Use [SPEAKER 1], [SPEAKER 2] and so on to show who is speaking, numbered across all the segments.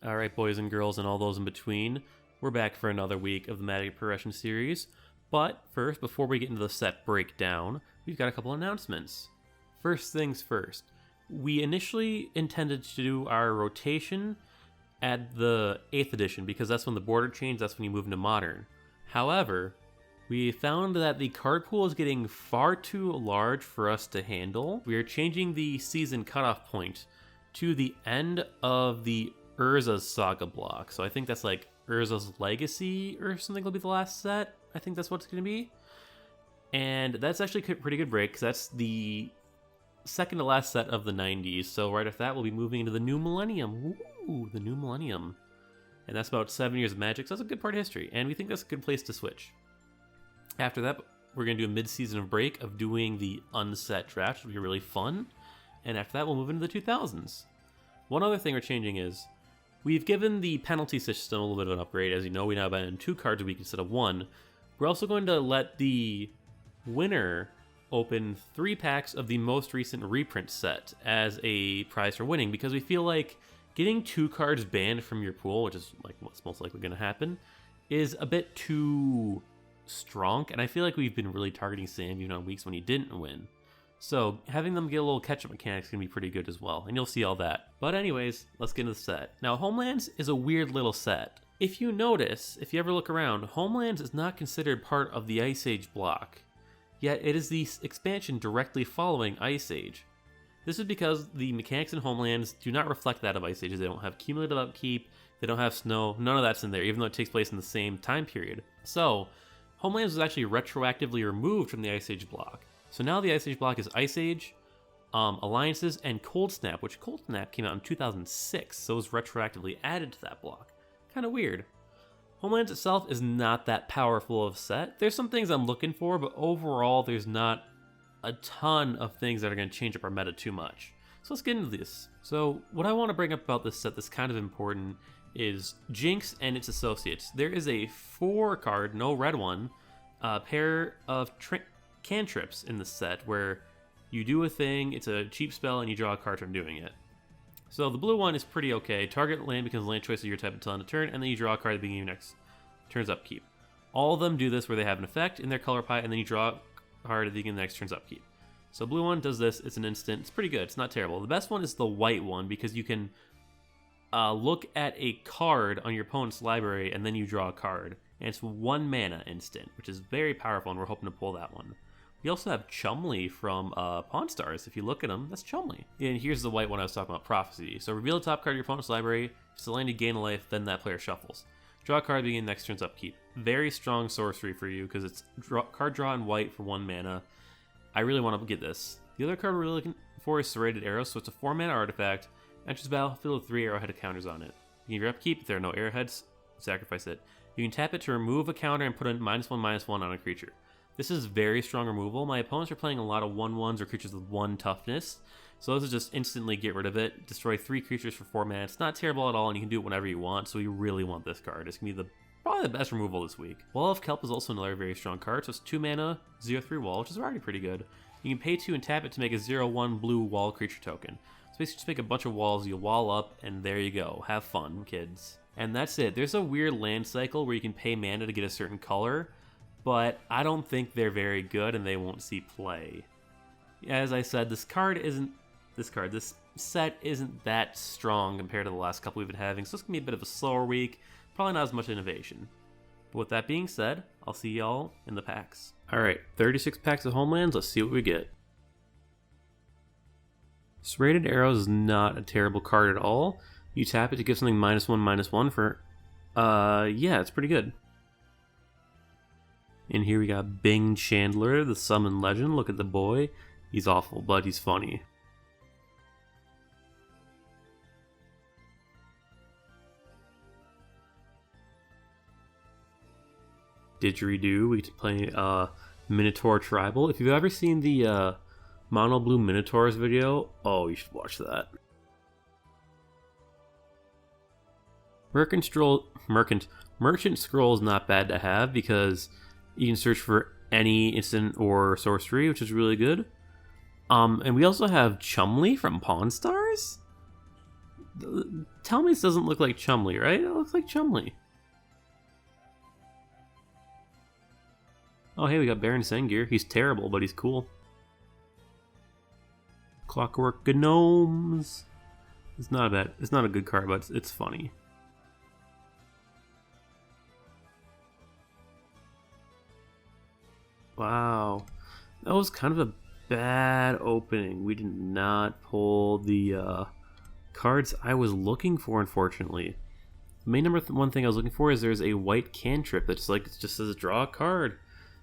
[SPEAKER 1] Alright, boys and girls and all those in between, we're back for another week of the Magic Progression series. But first, before we get into the set breakdown, we've got a couple announcements. First things first, we initially intended to do our rotation at the 8th edition because that's when the border changed, that's when you move into Modern. However, we found that the card pool is getting far too large for us to handle. We are changing the season cutoff point to the end of the Urza's Saga block. So I think that's like Urza's Legacy or something will be the last set. I think that's what it's going to be. And that's actually a pretty good break because that's the second to last set of the 90s. So right after that, we'll be moving into the new millennium. Woo, the new millennium. And that's about 7 years of Magic, so that's a good part of history. And we think that's a good place to switch. After that, we're going to do a mid-season of break of doing the unset draft, which will be really fun. And after that, we'll move into the 2000s. One other thing we're changing is we've given the penalty system a little bit of an upgrade. As you know, we now ban 2 cards a week instead of 1. We're also going to let the winner open 3 packs of the most recent reprint set as a prize for winning, because we feel like getting 2 cards banned from your pool, which is like what's most likely going to happen, is a bit too strong. And I feel like we've been really targeting Sam even on weeks when he didn't win. So having them get a little catch-up mechanics is going to be pretty good as well, and you'll see all that. But anyways, let's get into the set. Now, Homelands is a weird little set. If you notice, if you ever look around, Homelands is not considered part of the Ice Age block, yet it is the expansion directly following Ice Age. This is because the mechanics in Homelands do not reflect that of Ice Age. They don't have cumulative upkeep, they don't have snow, none of that's in there, even though it takes place in the same time period. So, Homelands was actually retroactively removed from the Ice Age block. So now the Ice Age block is Ice Age, Alliances, and Cold Snap, which Cold Snap came out in 2006, so it was retroactively added to that block. Kind of weird. Homelands itself is not that powerful of a set. There's some things I'm looking for, but overall there's not a ton of things that are going to change up our meta too much. So let's get into this. So what I want to bring up about this set that's kind of important is Jinx and its associates. There is a 4-card, no red one, pair of cantrips in the set where you do a thing, it's a cheap spell, and you draw a card from doing it. So the blue one is pretty okay. Target land becomes a land choice of your type until end of turn, and then you draw a card at the beginning of next turn's upkeep. All of them do this where they have an effect in their color pie, and then you draw a card at the beginning of the next turn's upkeep. So blue one does this, it's an instant, it's pretty good, it's not terrible. The best one is the white one because you can look at a card on your opponent's library and then you draw a card. And it's 1 mana instant, which is very powerful, and we're hoping to pull that one. We also have Chumley from Pawn Stars. If you look at him, that's Chumley. And here's the white one I was talking about, Prophecy. So reveal the top card of your opponent's library. If it's a land you gain a life, then that player shuffles. Draw a card at the beginning of next turn's upkeep. Very strong sorcery for you because it's card draw in white for 1 mana. I really want to get this. The other card we're really looking for is Serrated Arrow. So it's a 4-mana artifact. Enters the battlefield with 3 arrowhead counters on it. You can your upkeep. If there are no arrowheads, sacrifice it. You can tap it to remove a counter and put a -1/-1 on a creature. This is very strong removal. My opponents are playing a lot of 1/1s or creatures with 1 toughness. So this is just instantly get rid of it. Destroy 3 creatures for 4 mana. It's not terrible at all, and you can do it whenever you want, so you really want this card. It's going to be probably the best removal this week. Wall of Kelp is also another very strong card. So it's 2 mana, 0/3 wall, which is already pretty good. You can pay 2 and tap it to make a 0/1 blue wall creature token. So basically just make a bunch of walls, you wall up, and there you go. Have fun, kids. And that's it. There's a weird land cycle where you can pay mana to get a certain color, but I don't think they're very good and they won't see play. As I said, this set isn't that strong compared to the last couple we've been having, so it's going to be a bit of a slower week, probably not as much innovation. But with that being said, I'll see y'all in the packs. Alright, 36 packs of Homelands, let's see what we get. Serrated Arrows is not a terrible card at all. You tap it to give something -1/-1 for, yeah, it's pretty good. And here we got Bing Chandler, the Summon Legend. Look at the boy. He's awful, but he's funny. Didgeridoo, we get to play Minotaur Tribal. If you've ever seen the Mono Blue Minotaurs video, oh, you should watch that. Merchant Scroll is not bad to have because you can search for any instant or sorcery, which is really good. And we also have Chumley from Pawn Stars. tell me this doesn't look like Chumley, right? It looks like Chumley. Oh, hey, we got Baron Sengir. He's terrible, but he's cool. Clockwork Gnomes. It's not bad. It's not a good card, but it's funny. Wow. That was kind of a bad opening. We did not pull the cards I was looking for, unfortunately. The main one thing I was looking for is there's a white cantrip that's like, it just says draw a card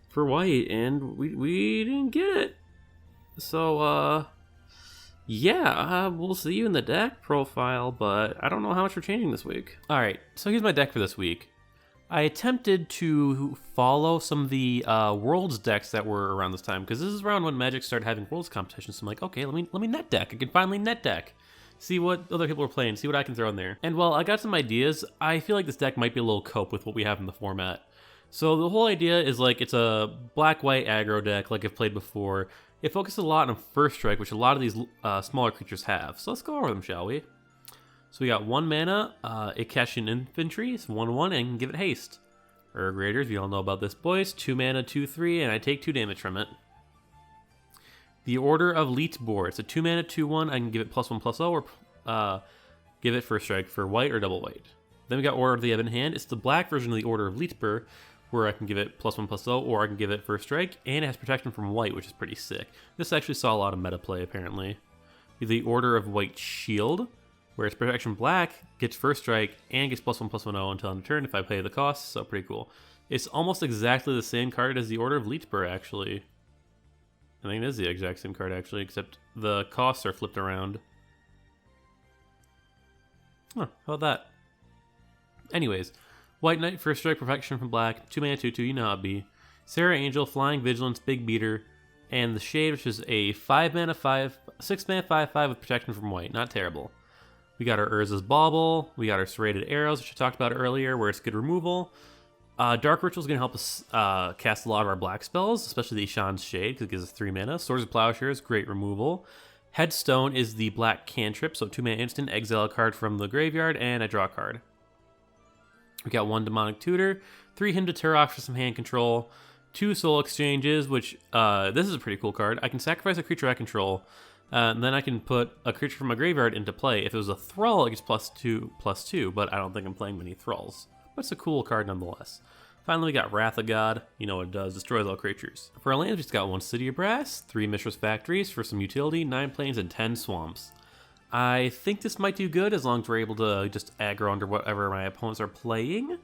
[SPEAKER 1] for white, and we didn't get it. So, yeah, we'll see you in the deck profile, but I don't know how much we're changing this week. Alright, so here's my deck for this week. I attempted to follow some of the Worlds decks that were around this time, because this is around when Magic started having Worlds competitions, so I'm like, okay, let me net deck. I can finally net deck. See what other people are playing, see what I can throw in there. And while I got some ideas, I feel like this deck might be a little cope with what we have in the format. So the whole idea is like, it's a black-white aggro deck like I've played before. It focuses a lot on First Strike, which a lot of these smaller creatures have. So let's go over them, shall we? So we got 1 mana, Ikashin Infantry, it's 1/1, and give it haste. Urg Raiders, we all know about this, boys. 2 mana, 2/3, and I take 2 damage from it. The Order of Leetbor, it's a 2 mana, 2/1, I can give it +1/+0, or give it First Strike for white or double white. Then we got Order of the Ebon Hand, it's the black version of the Order of Leetbor, where I can give it +1/+0, or I can give it First Strike, and it has protection from white, which is pretty sick. This actually saw a lot of meta play, apparently. The Order of White Shield, where its protection black, gets First Strike, and gets +1/+10 until end of turn if I pay the cost, so pretty cool. It's almost exactly the same card as the Order of Leetbor, actually. I think it is the exact same card, actually, except the costs are flipped around. Huh, how about that? Anyways, White Knight, First Strike, protection from black, 2 mana, 2/2, you know how it be. Sarah Angel, Flying Vigilance, Big Beater, and the Shade, which is a 5 mana, 6 mana, 5/5 with protection from white. Not terrible. We got our Urza's Bauble, we got our Serrated Arrows, which I talked about earlier, where it's good removal. Dark Ritual is going to help us cast a lot of our black spells, especially the Ishan's Shade, because it gives us 3 mana. Swords of Plowshares, great removal. Headstone is the black cantrip, so 2 mana instant, exile a card from the graveyard, and I draw a card. We got 1 Demonic Tutor, 3 Hymn to Turok for some hand control, 2 Soul Exchanges, which, this is a pretty cool card. I can sacrifice a creature I control, and then I can put a creature from my graveyard into play. If it was a Thrall, it gets +2/+2, but I don't think I'm playing many Thralls. But it's a cool card nonetheless. Finally, we got Wrath of God. You know what it does, destroys all creatures. For our lands, we just got 1 City of Brass, 3 Mishra's Factories for some utility, 9 plains, and 10 swamps. I think this might do good as long as we're able to just aggro under whatever my opponents are playing.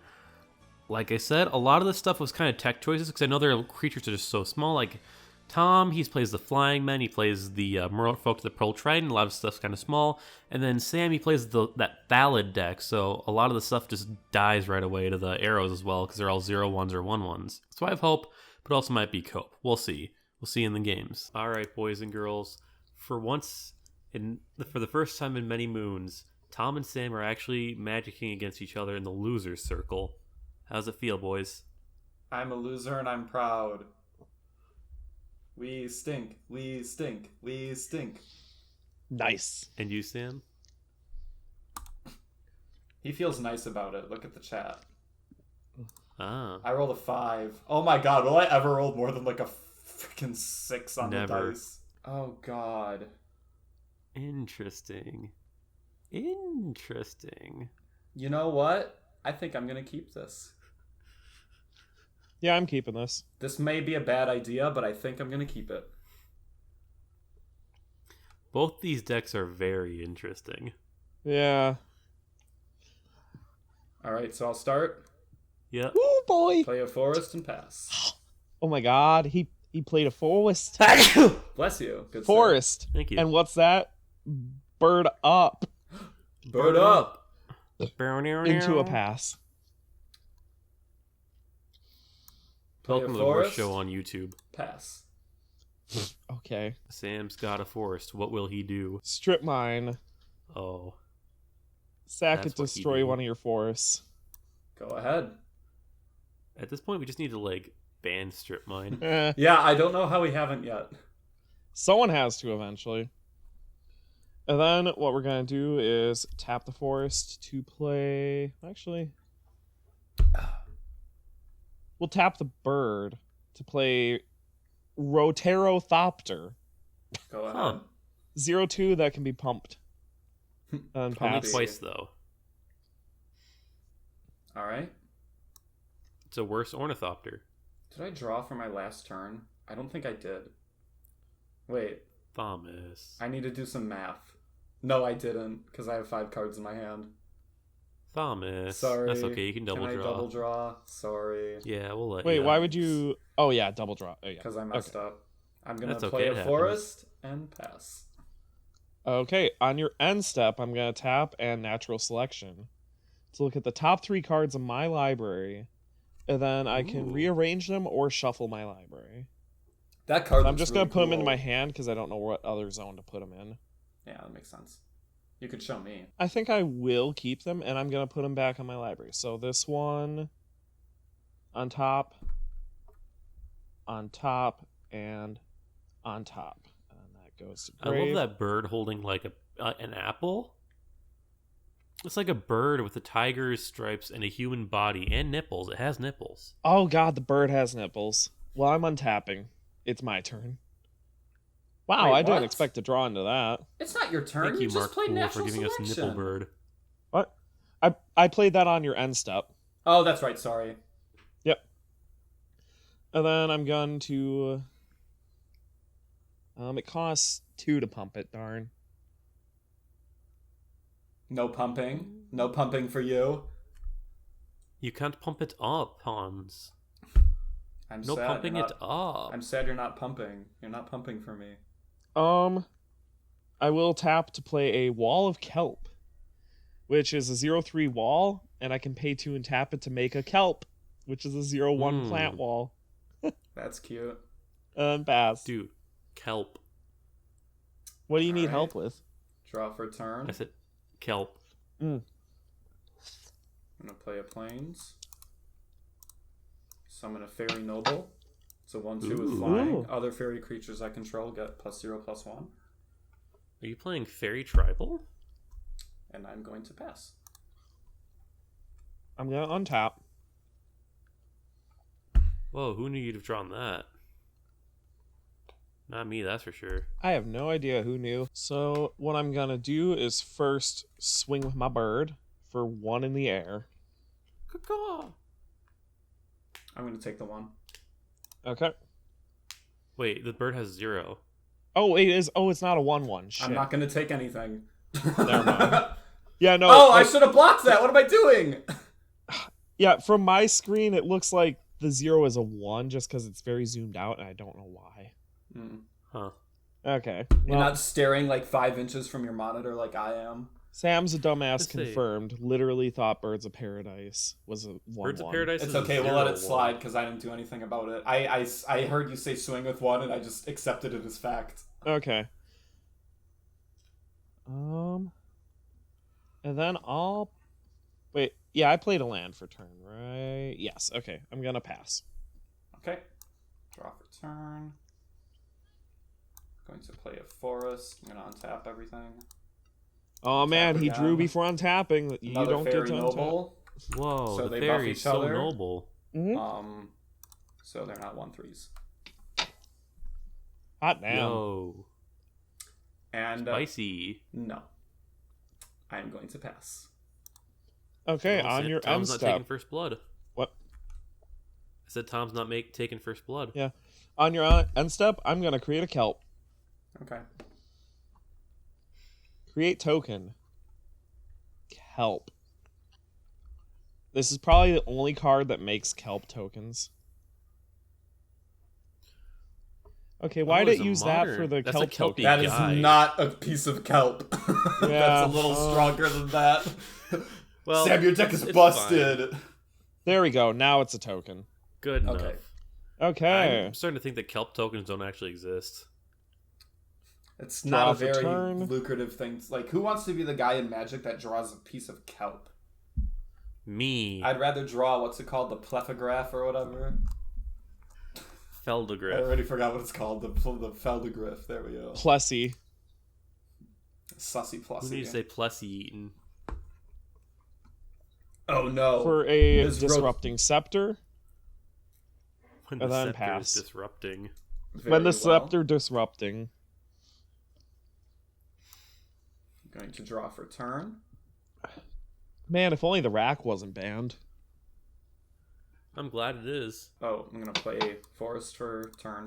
[SPEAKER 1] Like I said, a lot of this stuff was kind of tech choices, because I know their creatures are just so small. Like Tom, he plays the Flying Men, he plays the Merfolk, the Pearl Trident, a lot of stuff's kind of small. And then Sam, he plays that Thallid deck, so a lot of the stuff just dies right away to the arrows as well, because they're all 0/1s or 1/1s. So I have hope, but also might be cope. We'll see. We'll see in the games. Alright, boys and girls, for the first time in many moons, Tom and Sam are actually magicking against each other in the loser's circle. How's it feel, boys?
[SPEAKER 2] I'm a loser and I'm proud. We stink. We stink. We stink.
[SPEAKER 3] Nice.
[SPEAKER 1] And you, Sam?
[SPEAKER 2] He feels nice about it. Look at the chat.
[SPEAKER 1] Ah.
[SPEAKER 2] I rolled a 5. Oh my god, will I ever roll more than like a freaking 6 on
[SPEAKER 1] Never.
[SPEAKER 2] the dice? Oh god.
[SPEAKER 1] Interesting.
[SPEAKER 2] You know what? I think I'm gonna keep this.
[SPEAKER 3] Yeah, I'm keeping this.
[SPEAKER 2] This may be a bad idea, but I think I'm gonna keep it.
[SPEAKER 1] Both these decks are very interesting.
[SPEAKER 3] Yeah.
[SPEAKER 2] Alright, so I'll start.
[SPEAKER 1] Yep.
[SPEAKER 3] Oh boy.
[SPEAKER 2] Play a forest and pass.
[SPEAKER 3] Oh my god, he played a forest.
[SPEAKER 2] Bless you. Good
[SPEAKER 3] Forest.
[SPEAKER 1] Thank you.
[SPEAKER 3] And what's that? Bird up
[SPEAKER 2] sir. Bird up.
[SPEAKER 3] into a pass.
[SPEAKER 2] Play
[SPEAKER 1] Welcome
[SPEAKER 2] a
[SPEAKER 1] to the worst
[SPEAKER 2] forest.
[SPEAKER 1] show on YouTube.
[SPEAKER 2] Pass.
[SPEAKER 3] Okay.
[SPEAKER 1] Sam's got a forest. What will he do?
[SPEAKER 3] Strip mine.
[SPEAKER 1] Oh.
[SPEAKER 3] Sack
[SPEAKER 1] That's
[SPEAKER 3] it,
[SPEAKER 1] what he
[SPEAKER 3] destroy
[SPEAKER 1] do.
[SPEAKER 3] one of your forests.
[SPEAKER 2] Go ahead.
[SPEAKER 1] At this point, we just need to, like, ban Strip Mine.
[SPEAKER 2] Yeah, I don't know how we haven't yet.
[SPEAKER 3] Someone has to eventually. And then what we're gonna do is tap the forest to play. Actually, we'll tap the bird to play Roterothopter.
[SPEAKER 2] Go ahead.
[SPEAKER 1] Huh.
[SPEAKER 3] 0/2 that can be pumped. And
[SPEAKER 1] Only
[SPEAKER 3] pass.
[SPEAKER 1] twice, though.
[SPEAKER 2] All right.
[SPEAKER 1] It's a worse ornithopter.
[SPEAKER 2] Did I draw for my last turn? I don't think I did. Wait,
[SPEAKER 1] Thomas.
[SPEAKER 2] I need to do some math. No, I didn't, because I have 5 cards in my hand.
[SPEAKER 1] Thomas.
[SPEAKER 2] Sorry.
[SPEAKER 1] That's okay, you can double
[SPEAKER 2] Can
[SPEAKER 1] draw.
[SPEAKER 2] I double draw? Sorry.
[SPEAKER 1] Yeah, we'll let
[SPEAKER 3] Wait,
[SPEAKER 1] you.
[SPEAKER 3] why would you? Oh yeah, double draw. Oh yeah.
[SPEAKER 2] Because I messed up. I'm going
[SPEAKER 1] That's
[SPEAKER 2] to
[SPEAKER 1] okay,
[SPEAKER 2] play
[SPEAKER 1] it
[SPEAKER 2] a
[SPEAKER 1] happens.
[SPEAKER 2] forest and pass.
[SPEAKER 3] Okay, on your end step, I'm gonna tap and natural selection to look at the top 3 cards of my library, and then I can
[SPEAKER 1] Ooh.
[SPEAKER 3] rearrange them or shuffle my library.
[SPEAKER 2] That card
[SPEAKER 3] I'm
[SPEAKER 2] looks
[SPEAKER 3] just
[SPEAKER 2] really
[SPEAKER 3] gonna put them into
[SPEAKER 2] cool.
[SPEAKER 3] my hand because I don't know what other zone to put them in.
[SPEAKER 2] Yeah, that makes sense. You could show me.
[SPEAKER 3] I think I will keep them, and I'm gonna put them back on my library. So this one on top, and on top, and that goes to
[SPEAKER 1] I
[SPEAKER 3] grave.
[SPEAKER 1] love that bird holding like an apple. It's like a bird with a tiger's stripes and a human body and nipples. It has nipples.
[SPEAKER 3] Oh god, the bird has nipples. Well, I'm untapping. It's my turn. Wow,
[SPEAKER 2] Wait,
[SPEAKER 3] I didn't
[SPEAKER 2] what?
[SPEAKER 3] expect to draw into that.
[SPEAKER 2] It's not your turn.
[SPEAKER 1] Thank you,
[SPEAKER 2] just
[SPEAKER 1] Mark
[SPEAKER 2] played
[SPEAKER 1] Poole, for
[SPEAKER 2] natural
[SPEAKER 1] giving us
[SPEAKER 2] selection.
[SPEAKER 1] nipple bird.
[SPEAKER 3] What? I played that on your end step.
[SPEAKER 2] Oh, that's right. Sorry.
[SPEAKER 3] Yep. And then I'm going to... it costs 2 to pump it, darn.
[SPEAKER 2] No pumping. No pumping for you.
[SPEAKER 1] You can't pump it up, Hans.
[SPEAKER 2] I'm
[SPEAKER 1] No
[SPEAKER 2] sad.
[SPEAKER 1] pumping
[SPEAKER 2] you're
[SPEAKER 1] it
[SPEAKER 2] not,
[SPEAKER 1] up.
[SPEAKER 2] I'm sad you're not pumping. You're not pumping for me.
[SPEAKER 3] I will tap to play a Wall of Kelp, which is a 0/3 wall, and I can pay 2 and tap it to make a kelp, which is a 0/1 plant wall.
[SPEAKER 2] That's cute.
[SPEAKER 3] Pass.
[SPEAKER 1] Dude, kelp.
[SPEAKER 3] What do you need
[SPEAKER 2] Alright.
[SPEAKER 3] help with?
[SPEAKER 2] Draw for turn.
[SPEAKER 1] I said kelp.
[SPEAKER 2] I'm gonna play a plains. Summon a fairy noble. It's a 1/2 with
[SPEAKER 1] Ooh.
[SPEAKER 2] flying.
[SPEAKER 3] Ooh.
[SPEAKER 2] Other fairy creatures I control get +0/+1.
[SPEAKER 1] Are you playing Fairy Tribal?
[SPEAKER 2] And I'm going to pass.
[SPEAKER 3] I'm gonna untap.
[SPEAKER 1] Whoa, who knew you'd have drawn that? Not me, that's for sure.
[SPEAKER 3] I have no idea who knew. So what I'm gonna do is first swing with my bird for 1 in the air.
[SPEAKER 1] Caw-caw.
[SPEAKER 2] I'm gonna take the 1.
[SPEAKER 3] Okay.
[SPEAKER 1] Wait, the bird has 0.
[SPEAKER 3] Oh, it is. Oh, it's not a 1/1. Shit.
[SPEAKER 2] I'm not gonna take anything.
[SPEAKER 3] Never mind. Yeah, no.
[SPEAKER 2] Oh, I
[SPEAKER 3] like-
[SPEAKER 2] should have blocked that. What am I doing?
[SPEAKER 3] Yeah, from my screen, it looks like the 0 is a 1 just because it's very zoomed out, and I don't know why.
[SPEAKER 1] Huh.
[SPEAKER 3] Okay.
[SPEAKER 2] You're
[SPEAKER 3] Well,
[SPEAKER 2] not staring like 5 inches from your monitor like I am.
[SPEAKER 3] Sam's a dumbass
[SPEAKER 1] Let's see.
[SPEAKER 3] confirmed. Literally thought Birds of Paradise was a 1/1.
[SPEAKER 1] Birds of Paradise
[SPEAKER 2] It's
[SPEAKER 1] is
[SPEAKER 2] okay. We'll let it
[SPEAKER 1] 0/1.
[SPEAKER 2] slide because I didn't do anything about it. I heard you say swing with 1 and I just accepted it as fact.
[SPEAKER 3] Okay. And then I'll... Wait, yeah, I played a land for turn, right? Yes, okay. I'm gonna pass.
[SPEAKER 2] Okay. Draw for turn. Going to play a forest. I'm gonna untap everything.
[SPEAKER 3] Oh man, he
[SPEAKER 2] again.
[SPEAKER 3] drew before untapping. You
[SPEAKER 2] Another
[SPEAKER 3] don't get
[SPEAKER 2] fairy
[SPEAKER 3] to untap.
[SPEAKER 2] noble.
[SPEAKER 1] Whoa,
[SPEAKER 2] So
[SPEAKER 1] the
[SPEAKER 2] they buff
[SPEAKER 1] fairy's
[SPEAKER 2] each
[SPEAKER 1] so
[SPEAKER 2] other?
[SPEAKER 1] noble.
[SPEAKER 3] Mhm.
[SPEAKER 2] So they're not 1/3s.
[SPEAKER 3] Hot damn.
[SPEAKER 1] Yo,
[SPEAKER 2] And
[SPEAKER 1] spicy.
[SPEAKER 2] no. I'm going to pass.
[SPEAKER 3] Okay,
[SPEAKER 1] Well,
[SPEAKER 3] on
[SPEAKER 1] said
[SPEAKER 3] your
[SPEAKER 1] Tom's
[SPEAKER 3] end
[SPEAKER 1] not taking
[SPEAKER 3] step.
[SPEAKER 1] first blood.
[SPEAKER 3] What?
[SPEAKER 1] I said Tom's not taking first blood.
[SPEAKER 3] Yeah. On your end step, I'm gonna create a kelp.
[SPEAKER 2] Okay.
[SPEAKER 3] Create token. Kelp. This is probably the only card that makes kelp tokens. Okay, why
[SPEAKER 1] Oh,
[SPEAKER 3] did
[SPEAKER 1] it's
[SPEAKER 3] it
[SPEAKER 1] a
[SPEAKER 3] use that
[SPEAKER 1] modern.
[SPEAKER 3] for the
[SPEAKER 1] That's a
[SPEAKER 3] kelp
[SPEAKER 1] kelpie
[SPEAKER 3] token?
[SPEAKER 2] That is
[SPEAKER 1] guy.
[SPEAKER 2] not a piece of kelp.
[SPEAKER 3] Yeah,
[SPEAKER 2] That's a little stronger than that.
[SPEAKER 1] Well,
[SPEAKER 2] Sam, your deck is
[SPEAKER 1] it's
[SPEAKER 2] busted.
[SPEAKER 3] There we go. Now it's a token.
[SPEAKER 1] Good enough.
[SPEAKER 2] Okay.
[SPEAKER 3] Okay.
[SPEAKER 1] I'm starting to think that kelp tokens don't actually exist.
[SPEAKER 2] It's
[SPEAKER 3] Draw
[SPEAKER 2] not a
[SPEAKER 3] for
[SPEAKER 2] very
[SPEAKER 3] turn.
[SPEAKER 2] lucrative thing. Like, who wants to be the guy in Magic that draws a piece of kelp?
[SPEAKER 1] Me,
[SPEAKER 2] I'd rather draw, what's it called? The plethograph or whatever? I
[SPEAKER 1] Feldegriff.
[SPEAKER 2] already forgot what it's called. The Feldegriff. There we go.
[SPEAKER 3] Plessy.
[SPEAKER 2] Sussy
[SPEAKER 1] Who
[SPEAKER 2] plussy.
[SPEAKER 1] needs to say plussy eaten?
[SPEAKER 2] Oh no.
[SPEAKER 3] For a
[SPEAKER 2] This
[SPEAKER 3] disrupting scepter.
[SPEAKER 1] When
[SPEAKER 3] And
[SPEAKER 1] the
[SPEAKER 3] then
[SPEAKER 1] scepter
[SPEAKER 3] pass.
[SPEAKER 1] is disrupting.
[SPEAKER 3] When the
[SPEAKER 2] Very
[SPEAKER 3] scepter
[SPEAKER 2] well.
[SPEAKER 3] disrupting.
[SPEAKER 2] Going to draw for turn.
[SPEAKER 3] Man, if only the rack wasn't banned.
[SPEAKER 1] I'm glad it is.
[SPEAKER 2] Oh, I'm gonna play Forest for turn.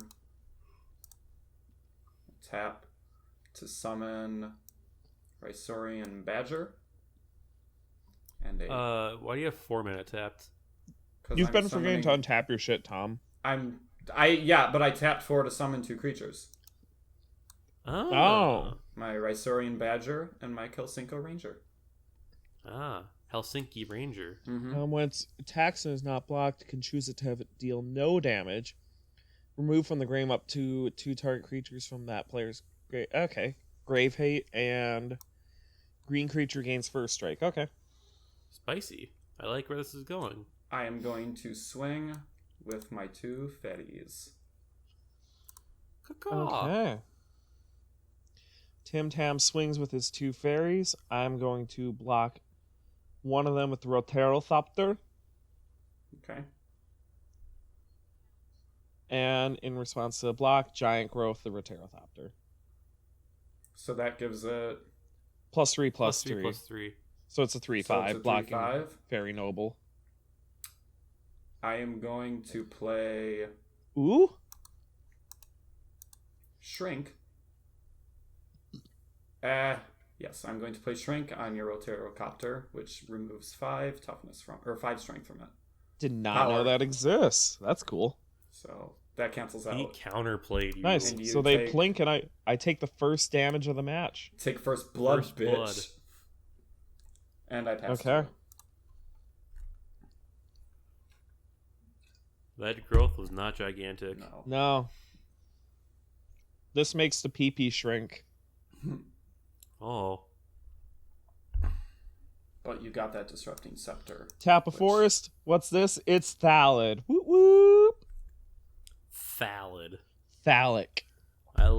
[SPEAKER 2] Tap to summon Rhysorian Badger. And a.
[SPEAKER 1] Why do you have 4 mana tapped?
[SPEAKER 2] 'Cause
[SPEAKER 3] You've
[SPEAKER 2] I'm
[SPEAKER 3] been forgetting to
[SPEAKER 2] summoning-
[SPEAKER 3] untap your shit, Tom.
[SPEAKER 2] but I tapped 4 to summon 2 creatures.
[SPEAKER 3] Oh.
[SPEAKER 2] My Rhysorian Badger and my Kelsinko Ranger.
[SPEAKER 1] Helsinki Ranger.
[SPEAKER 2] Mm-hmm.
[SPEAKER 3] When its taxon is not blocked, can choose it to have it deal no damage. Remove from the grave up to 2 target creatures from that player's grave. Okay. Grave Hate and green creature gains first strike. Okay.
[SPEAKER 1] Spicy. I like where this is going.
[SPEAKER 2] I am going to swing with my 2 fetties.
[SPEAKER 1] Caw.
[SPEAKER 3] Okay. Tim Tam swings with his 2 fairies. I'm going to block one of them with the Roterothopter.
[SPEAKER 2] Okay.
[SPEAKER 3] And in response to the block, Giant Growth the Roterothopter.
[SPEAKER 2] So that gives it.
[SPEAKER 3] +3/+3.
[SPEAKER 1] +3/+3.
[SPEAKER 3] So it's a 3/5 blocking
[SPEAKER 2] 3/5.
[SPEAKER 3] Fairy Noble.
[SPEAKER 2] I am going to play
[SPEAKER 3] Ooh.
[SPEAKER 2] Shrink. Yes, I'm going to play Shrink on your Roterocopter, which removes 5 toughness from, or 5 strength from it.
[SPEAKER 3] Did not
[SPEAKER 2] Power.
[SPEAKER 3] know that exists. That's cool.
[SPEAKER 2] So that cancels
[SPEAKER 1] He
[SPEAKER 2] out.
[SPEAKER 1] counterplayed you.
[SPEAKER 3] Nice.
[SPEAKER 2] And you
[SPEAKER 3] So they
[SPEAKER 2] take-
[SPEAKER 3] plink and I take the first damage of the match.
[SPEAKER 2] Take first blood,
[SPEAKER 1] First
[SPEAKER 2] bitch.
[SPEAKER 1] blood.
[SPEAKER 2] And I pass.
[SPEAKER 3] Okay.
[SPEAKER 2] through.
[SPEAKER 1] That growth was not gigantic.
[SPEAKER 2] No.
[SPEAKER 3] No. This makes the PP shrink.
[SPEAKER 1] Oh.
[SPEAKER 2] But you got that Disrupting Scepter.
[SPEAKER 3] Tap a
[SPEAKER 2] Which-
[SPEAKER 3] forest. What's this? It's Thallid. Whoop whoop.
[SPEAKER 1] Thallid.
[SPEAKER 3] Thallic.
[SPEAKER 1] I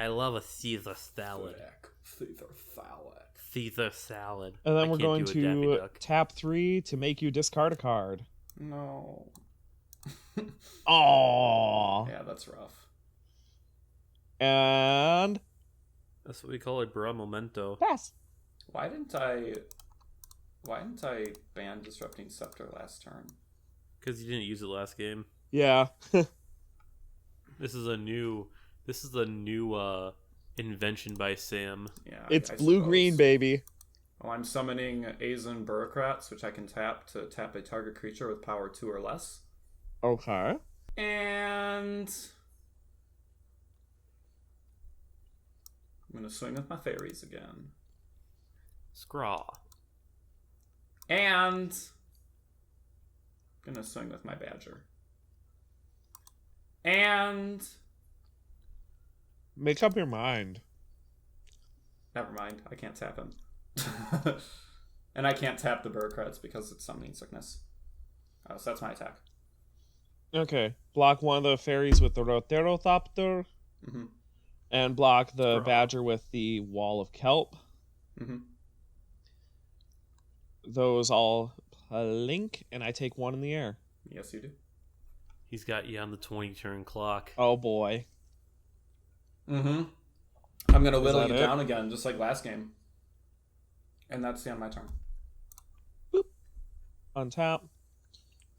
[SPEAKER 1] love a Caesar salad.
[SPEAKER 2] Caesar salad.
[SPEAKER 1] Caesar salad.
[SPEAKER 3] And
[SPEAKER 1] I
[SPEAKER 3] then we're
[SPEAKER 1] can't
[SPEAKER 3] going
[SPEAKER 1] do a Daffy
[SPEAKER 3] to
[SPEAKER 1] Duck.
[SPEAKER 3] tap 3 to make you discard a card.
[SPEAKER 2] No.
[SPEAKER 3] Aww.
[SPEAKER 2] Yeah, that's rough.
[SPEAKER 3] And
[SPEAKER 1] That's what we call a bra memento.
[SPEAKER 3] pass.
[SPEAKER 2] Why didn't I ban Disrupting Scepter last turn?
[SPEAKER 1] Because you didn't use it last game.
[SPEAKER 3] Yeah.
[SPEAKER 1] This is a new invention by Sam.
[SPEAKER 2] Yeah,
[SPEAKER 3] It's
[SPEAKER 2] I
[SPEAKER 3] blue-green,
[SPEAKER 2] suppose.
[SPEAKER 3] baby.
[SPEAKER 2] Well, I'm summoning Azen Bureaucrats, which I can tap to tap a target creature with power 2 or less.
[SPEAKER 3] Okay.
[SPEAKER 2] And I'm going to swing with my fairies again.
[SPEAKER 1] Scraw.
[SPEAKER 2] And I'm going to swing with my badger. And
[SPEAKER 3] Make up your mind.
[SPEAKER 2] never mind, I can't tap him. And I can't tap the Bureaucrats because it's Summoning Sickness. So that's my attack.
[SPEAKER 3] Okay. Block one of the fairies with the Roterothopter.
[SPEAKER 2] Mm-hmm.
[SPEAKER 3] And block the
[SPEAKER 1] Scraw.
[SPEAKER 3] badger with the Wall of Kelp.
[SPEAKER 2] Mm-hmm.
[SPEAKER 3] Those all plink, and I take 1 in the air.
[SPEAKER 2] Yes, you do.
[SPEAKER 1] He's got you on the 20-turn clock.
[SPEAKER 3] Oh boy.
[SPEAKER 2] Mm-hmm. I'm going to whittle
[SPEAKER 3] that
[SPEAKER 2] you
[SPEAKER 3] it?
[SPEAKER 2] down again, just like last game. And that's the end of my turn.
[SPEAKER 3] Untap.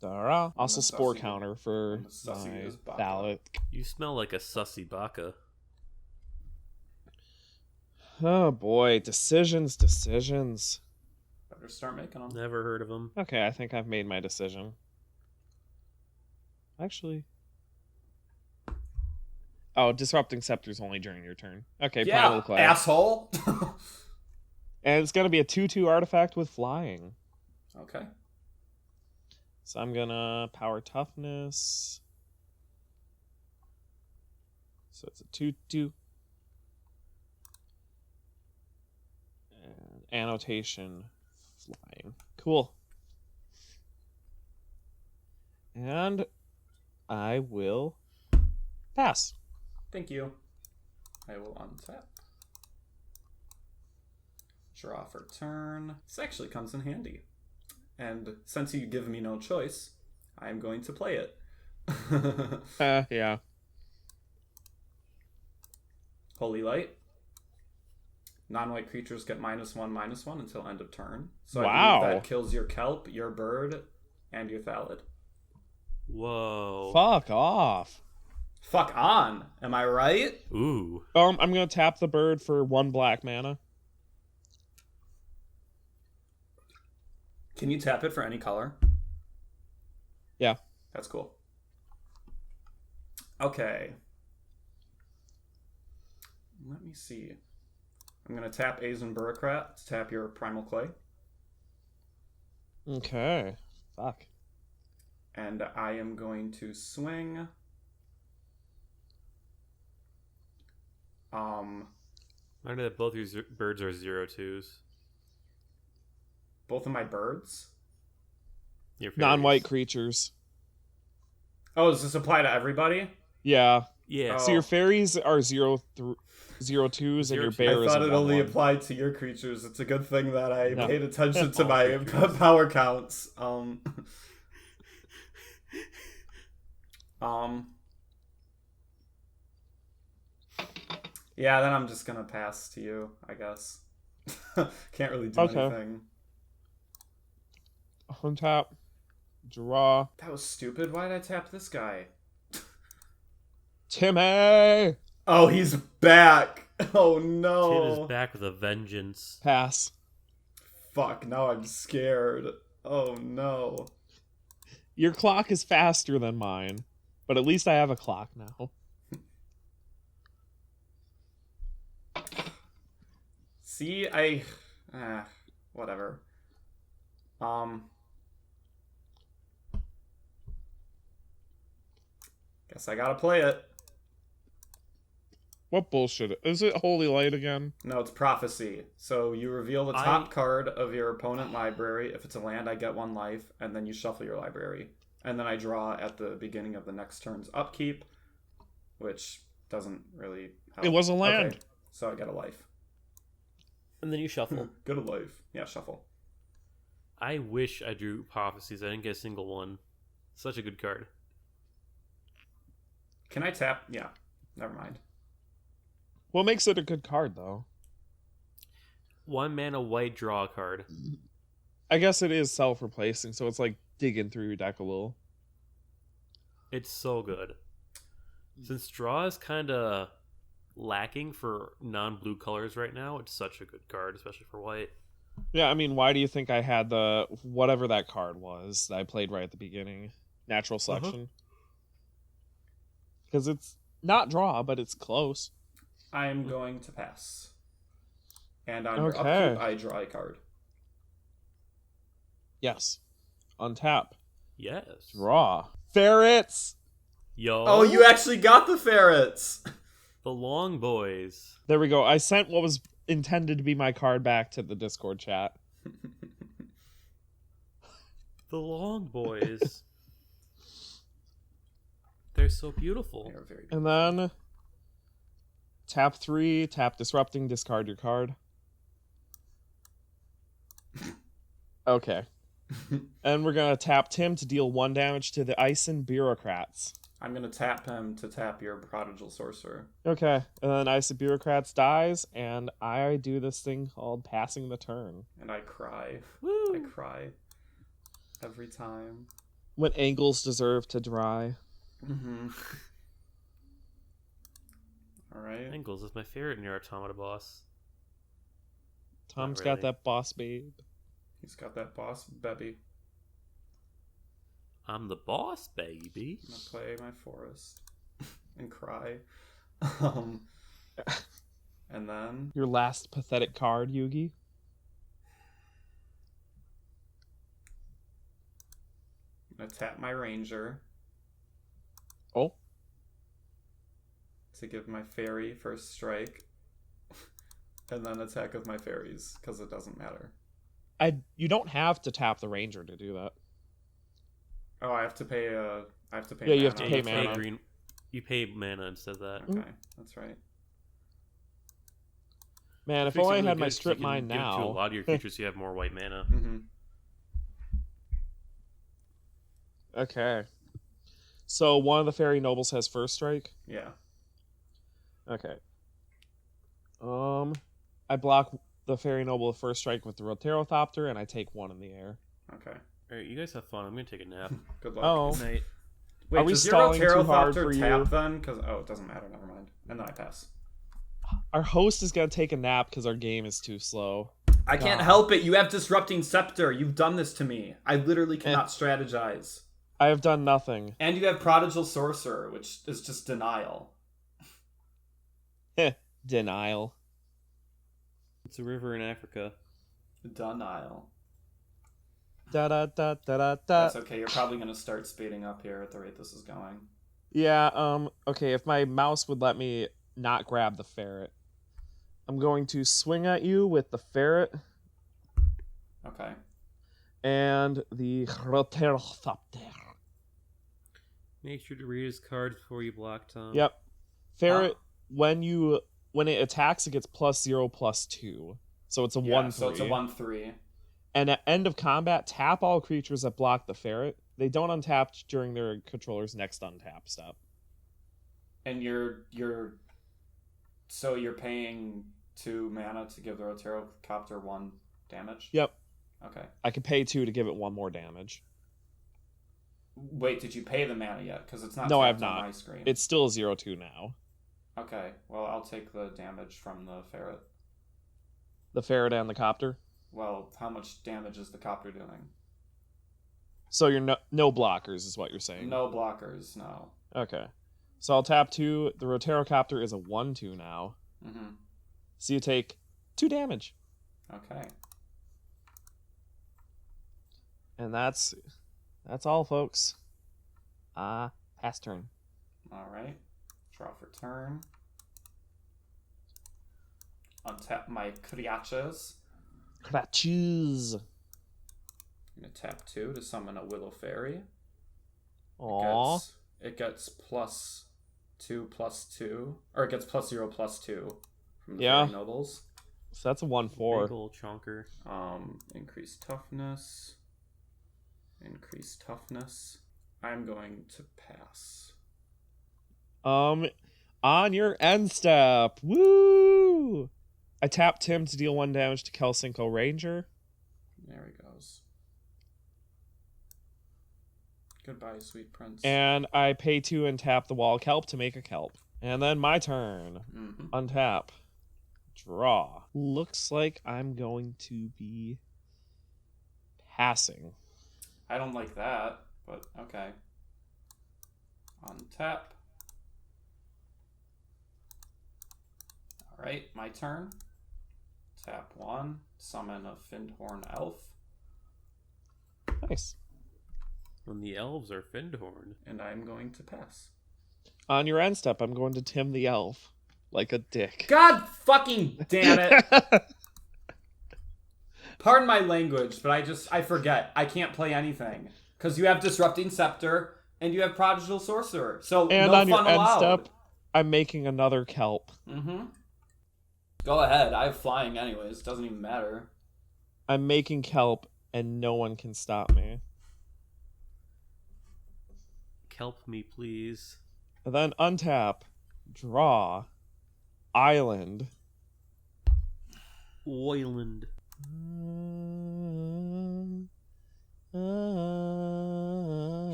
[SPEAKER 3] Da-ra. Also
[SPEAKER 2] the
[SPEAKER 3] spore
[SPEAKER 2] sussy-
[SPEAKER 3] counter for
[SPEAKER 2] and the sussy
[SPEAKER 3] my
[SPEAKER 2] is Baka.
[SPEAKER 3] ballot.
[SPEAKER 1] You smell like a sussy baka.
[SPEAKER 3] Oh boy. Decisions.
[SPEAKER 2] Better start making them.
[SPEAKER 1] Never heard of him.
[SPEAKER 3] Okay, I think I've made my decision. Actually. Oh, Disrupting Scepter's only during your turn. Okay, Primal
[SPEAKER 2] Yeah,
[SPEAKER 3] Class.
[SPEAKER 2] asshole.
[SPEAKER 3] And it's going to be a 2/2 artifact with flying.
[SPEAKER 2] Okay.
[SPEAKER 3] So I'm going to Power Toughness. So it's a 2/2. And annotation flying. Cool. And I will pass.
[SPEAKER 2] Thank you. I will untap. Draw for turn. This actually comes in handy. And since you give me no choice, I'm going to play it.
[SPEAKER 3] Yeah.
[SPEAKER 2] Holy Light. Non-white creatures get -1/-1 until end of turn. So
[SPEAKER 3] Wow.
[SPEAKER 2] I believe that kills your Kelp, your Bird, and your Thallid.
[SPEAKER 1] Whoa.
[SPEAKER 3] Fuck off.
[SPEAKER 2] Fuck on. Am I right?
[SPEAKER 1] Ooh.
[SPEAKER 3] I'm gonna tap the bird for 1 black mana.
[SPEAKER 2] Can you tap it for any color?
[SPEAKER 3] Yeah.
[SPEAKER 2] That's cool. Okay. Let me see. I'm going to tap Azen Bureaucrat to tap your Primal Clay.
[SPEAKER 3] Okay. Fuck.
[SPEAKER 2] And I am going to swing.
[SPEAKER 1] Remember that both your birds are 0/2s.
[SPEAKER 2] Both of my birds.
[SPEAKER 1] Your fairies.
[SPEAKER 3] Non-white creatures.
[SPEAKER 2] Oh, does this apply to everybody?
[SPEAKER 3] Yeah.
[SPEAKER 1] Yeah.
[SPEAKER 3] So your fairies are 0/2s, and your bear
[SPEAKER 2] I
[SPEAKER 3] is
[SPEAKER 2] thought
[SPEAKER 3] a
[SPEAKER 2] it only
[SPEAKER 3] 1/1.
[SPEAKER 2] applied to your creatures. It's a good thing that I
[SPEAKER 3] No.
[SPEAKER 2] paid attention to
[SPEAKER 1] All
[SPEAKER 2] my
[SPEAKER 1] creatures.
[SPEAKER 2] power counts. Yeah, then I'm just gonna pass to you, I guess. Can't really do
[SPEAKER 3] Okay.
[SPEAKER 2] anything.
[SPEAKER 3] Untap. Draw.
[SPEAKER 2] That was stupid. Why did I tap this guy?
[SPEAKER 3] Timmy!
[SPEAKER 2] Oh, he's back. Oh
[SPEAKER 1] Tim
[SPEAKER 2] no.
[SPEAKER 1] is back with a vengeance.
[SPEAKER 3] Pass.
[SPEAKER 2] Fuck, now I'm scared. Oh no.
[SPEAKER 3] Your clock is faster than mine, but at least I have a clock now.
[SPEAKER 2] See, whatever. Guess I gotta play it.
[SPEAKER 3] What bullshit? Is it Holy Light again?
[SPEAKER 2] No, it's Prophecy. So you reveal the top card of your opponent library. If it's a land, I get 1 life, and then you shuffle your library. And then I draw at the beginning of the next turn's upkeep, which doesn't really help.
[SPEAKER 3] It was a land.
[SPEAKER 2] Okay, so I get a life.
[SPEAKER 1] And then you shuffle.
[SPEAKER 2] Get a life. Yeah, shuffle.
[SPEAKER 1] I wish I drew Prophecies. I didn't get a single one. Such a good card.
[SPEAKER 2] Can I tap? Yeah, never mind.
[SPEAKER 3] What makes it a good card, though?
[SPEAKER 1] 1 mana white draw a card.
[SPEAKER 3] I guess it is self-replacing, so it's like digging through your deck a little.
[SPEAKER 1] It's so good. Since draw is kind of lacking for non-blue colors right now, it's such a good card, especially for white.
[SPEAKER 3] Yeah, I mean, why do you think I had the whatever that card was that I played right at the beginning? Natural Selection. Because it's not draw, but it's close.
[SPEAKER 2] I am going to pass. And on your
[SPEAKER 3] Okay.
[SPEAKER 2] upkeep, I draw a card.
[SPEAKER 3] Yes. Untap.
[SPEAKER 1] Yes.
[SPEAKER 3] Draw. Ferrets!
[SPEAKER 1] Yo.
[SPEAKER 2] Oh, you actually got the ferrets!
[SPEAKER 1] The Long Boys.
[SPEAKER 3] There we go. I sent what was intended to be my card back to the Discord chat.
[SPEAKER 1] The Long Boys. They're so beautiful.
[SPEAKER 2] They are very
[SPEAKER 3] And then tap 3, tap Disrupting, discard your card. Okay. And we're going to tap Tim to deal 1 damage to the Ison Bureaucrats.
[SPEAKER 2] I'm going to tap him to tap your Prodigal Sorcerer.
[SPEAKER 3] Okay. And then Ison Bureaucrats dies, and I do this thing called passing the turn.
[SPEAKER 2] And I cry.
[SPEAKER 1] Woo.
[SPEAKER 2] I cry. Every time.
[SPEAKER 3] When angles deserve to dry.
[SPEAKER 2] Mm-hmm. Alright.
[SPEAKER 1] Engels is my favorite Near Automata boss.
[SPEAKER 3] Tom's
[SPEAKER 1] Not
[SPEAKER 3] got
[SPEAKER 1] really.
[SPEAKER 3] that boss babe.
[SPEAKER 2] He's got that boss, Bebby.
[SPEAKER 1] I'm the boss, baby.
[SPEAKER 2] I'm gonna play my forest. And cry. And then...
[SPEAKER 3] Your last pathetic card, Yugi.
[SPEAKER 2] I'm gonna tap my Ranger
[SPEAKER 3] Oh.
[SPEAKER 2] to give my fairy first strike. And then attack with my fairies, because it doesn't matter.
[SPEAKER 3] You don't have to tap the Ranger to do that.
[SPEAKER 2] Oh, I have to pay
[SPEAKER 3] Yeah, you have to
[SPEAKER 2] mana.
[SPEAKER 3] pay
[SPEAKER 1] you
[SPEAKER 3] mana.
[SPEAKER 1] green. You pay mana instead of that.
[SPEAKER 2] Okay, that's right.
[SPEAKER 3] Man, if
[SPEAKER 1] Makes it
[SPEAKER 3] only I
[SPEAKER 1] really
[SPEAKER 3] had my
[SPEAKER 1] good 'cause
[SPEAKER 3] strip
[SPEAKER 1] you can
[SPEAKER 3] mine
[SPEAKER 1] give it to a
[SPEAKER 3] now.
[SPEAKER 1] lot of your creatures so you have more white mana.
[SPEAKER 2] Mm-hmm.
[SPEAKER 3] Okay. So one of the fairy nobles has first strike.
[SPEAKER 2] Yeah.
[SPEAKER 3] Okay. I block the fairy noble with first strike with the Roterothopter, and I take one in the air.
[SPEAKER 2] Okay.
[SPEAKER 1] Alright, you guys have fun. I'm gonna take a nap.
[SPEAKER 2] Good luck.
[SPEAKER 3] Oh,
[SPEAKER 1] Good night.
[SPEAKER 2] Wait,
[SPEAKER 3] Are we
[SPEAKER 2] does your
[SPEAKER 3] stalling too hard
[SPEAKER 2] Roterothopter
[SPEAKER 3] for
[SPEAKER 2] tap
[SPEAKER 3] you?
[SPEAKER 2] then? Because it doesn't matter. Never mind. And then I pass.
[SPEAKER 3] our host is gonna take a nap because our game is too slow.
[SPEAKER 2] I can't
[SPEAKER 3] God.
[SPEAKER 2] help it. You have Disrupting Scepter. You've done this to me. I literally cannot strategize.
[SPEAKER 3] I have done nothing.
[SPEAKER 2] And you have Prodigal Sorcerer, which is just denial.
[SPEAKER 3] Denial.
[SPEAKER 1] It's a river in Africa.
[SPEAKER 2] Denial.
[SPEAKER 3] Da da da da da da.
[SPEAKER 2] That's okay. You're probably going to start speeding up here at the rate this is going.
[SPEAKER 3] Yeah. Okay. If my mouse would let me not grab the ferret, I'm going to swing at you with the ferret
[SPEAKER 2] Okay.
[SPEAKER 3] and the Roterothopter.
[SPEAKER 1] Make sure to read his cards before you block, Tom.
[SPEAKER 3] Yep. Ferret, when it attacks, it gets +0/+2. So it's a 1/3.
[SPEAKER 2] So it's a 1/3.
[SPEAKER 3] And at end of combat, tap all creatures that block the ferret. They don't untap during their controller's next untap step.
[SPEAKER 2] And you're paying 2 mana to give the Roterocopter 1 damage?
[SPEAKER 3] Yep.
[SPEAKER 2] Okay.
[SPEAKER 3] I could pay 2 to give it 1 more damage.
[SPEAKER 2] Wait, did you pay the mana yet? Because it's not
[SPEAKER 3] No, I have
[SPEAKER 2] tapped on
[SPEAKER 3] not.
[SPEAKER 2] my screen.
[SPEAKER 3] It's still 0/2 now.
[SPEAKER 2] Okay, well, I'll take the damage from the ferret.
[SPEAKER 3] The ferret and the copter.
[SPEAKER 2] Well, how much damage is the copter doing?
[SPEAKER 3] So you're no blockers is what you're saying.
[SPEAKER 2] No blockers, no.
[SPEAKER 3] Okay. So I'll tap 2. The Roterocopter is a 1/2 now.
[SPEAKER 2] Mm-hmm.
[SPEAKER 3] So you take 2 damage.
[SPEAKER 2] Okay.
[SPEAKER 3] And that's all, folks. Pass turn.
[SPEAKER 2] Alright. Draw for turn. Untap my creatures.
[SPEAKER 3] Crutches.
[SPEAKER 2] I'm going to tap 2 to summon a Willow Fairy.
[SPEAKER 3] Aww.
[SPEAKER 2] It gets +2/+2. Or it gets +0/+2 from the
[SPEAKER 3] Yeah.
[SPEAKER 2] Fairy Nobles.
[SPEAKER 3] So that's a 1/4.
[SPEAKER 1] Big ol' chonker.
[SPEAKER 2] Increase toughness. Increase toughness. I'm going to pass.
[SPEAKER 3] On your end step. Woo! I tap Tim to deal 1 damage to Kelsinko Ranger.
[SPEAKER 2] There he goes. Goodbye, sweet prince.
[SPEAKER 3] And I pay 2 and tap the wall kelp to make a kelp. And then my turn.
[SPEAKER 2] Mm-hmm.
[SPEAKER 3] Untap. Draw. Looks like I'm going to be passing.
[SPEAKER 2] I don't like that, but okay. Untap. Alright, my turn. Tap 1. Summon a Findhorn Elf.
[SPEAKER 3] Nice.
[SPEAKER 1] When the elves are Findhorn.
[SPEAKER 2] And I'm going to pass.
[SPEAKER 3] On your end step, I'm going to Tim the Elf. Like a dick.
[SPEAKER 2] God fucking damn it! Pardon my language, but I forget. I can't play anything. Because you have Disrupting Scepter, and you have Prodigal Sorcerer. So
[SPEAKER 3] And
[SPEAKER 2] no
[SPEAKER 3] on your
[SPEAKER 2] fun
[SPEAKER 3] end
[SPEAKER 2] allowed.
[SPEAKER 3] step, I'm making another kelp.
[SPEAKER 2] Mm-hmm. Go ahead. I have flying anyways. Doesn't even matter.
[SPEAKER 3] I'm making kelp, and no one can stop me.
[SPEAKER 1] Kelp me, please.
[SPEAKER 3] And then untap, draw, island.
[SPEAKER 1] Oiland.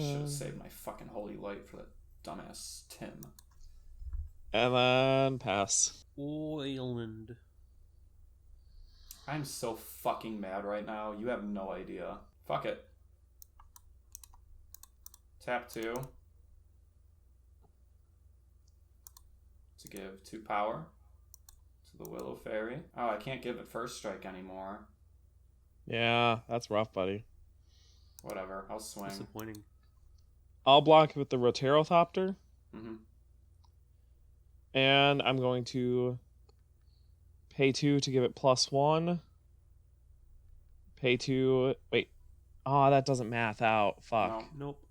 [SPEAKER 2] Should have saved my fucking holy light for that dumbass Tim.
[SPEAKER 3] And then pass.
[SPEAKER 1] Oiland.
[SPEAKER 2] I'm so fucking mad right now. You have no idea. Fuck it. Tap 2. To give 2 power to the Willow Fairy. Oh, I can't give it first strike anymore.
[SPEAKER 3] Yeah, that's rough, buddy.
[SPEAKER 2] Whatever, I'll swing.
[SPEAKER 1] Disappointing.
[SPEAKER 3] I'll block it with the Roterothopter.
[SPEAKER 2] Mm-hmm.
[SPEAKER 3] And I'm going to pay 2 to give it +1. Pay 2. Wait. Oh, that doesn't math out. Fuck.
[SPEAKER 2] No.
[SPEAKER 1] Nope.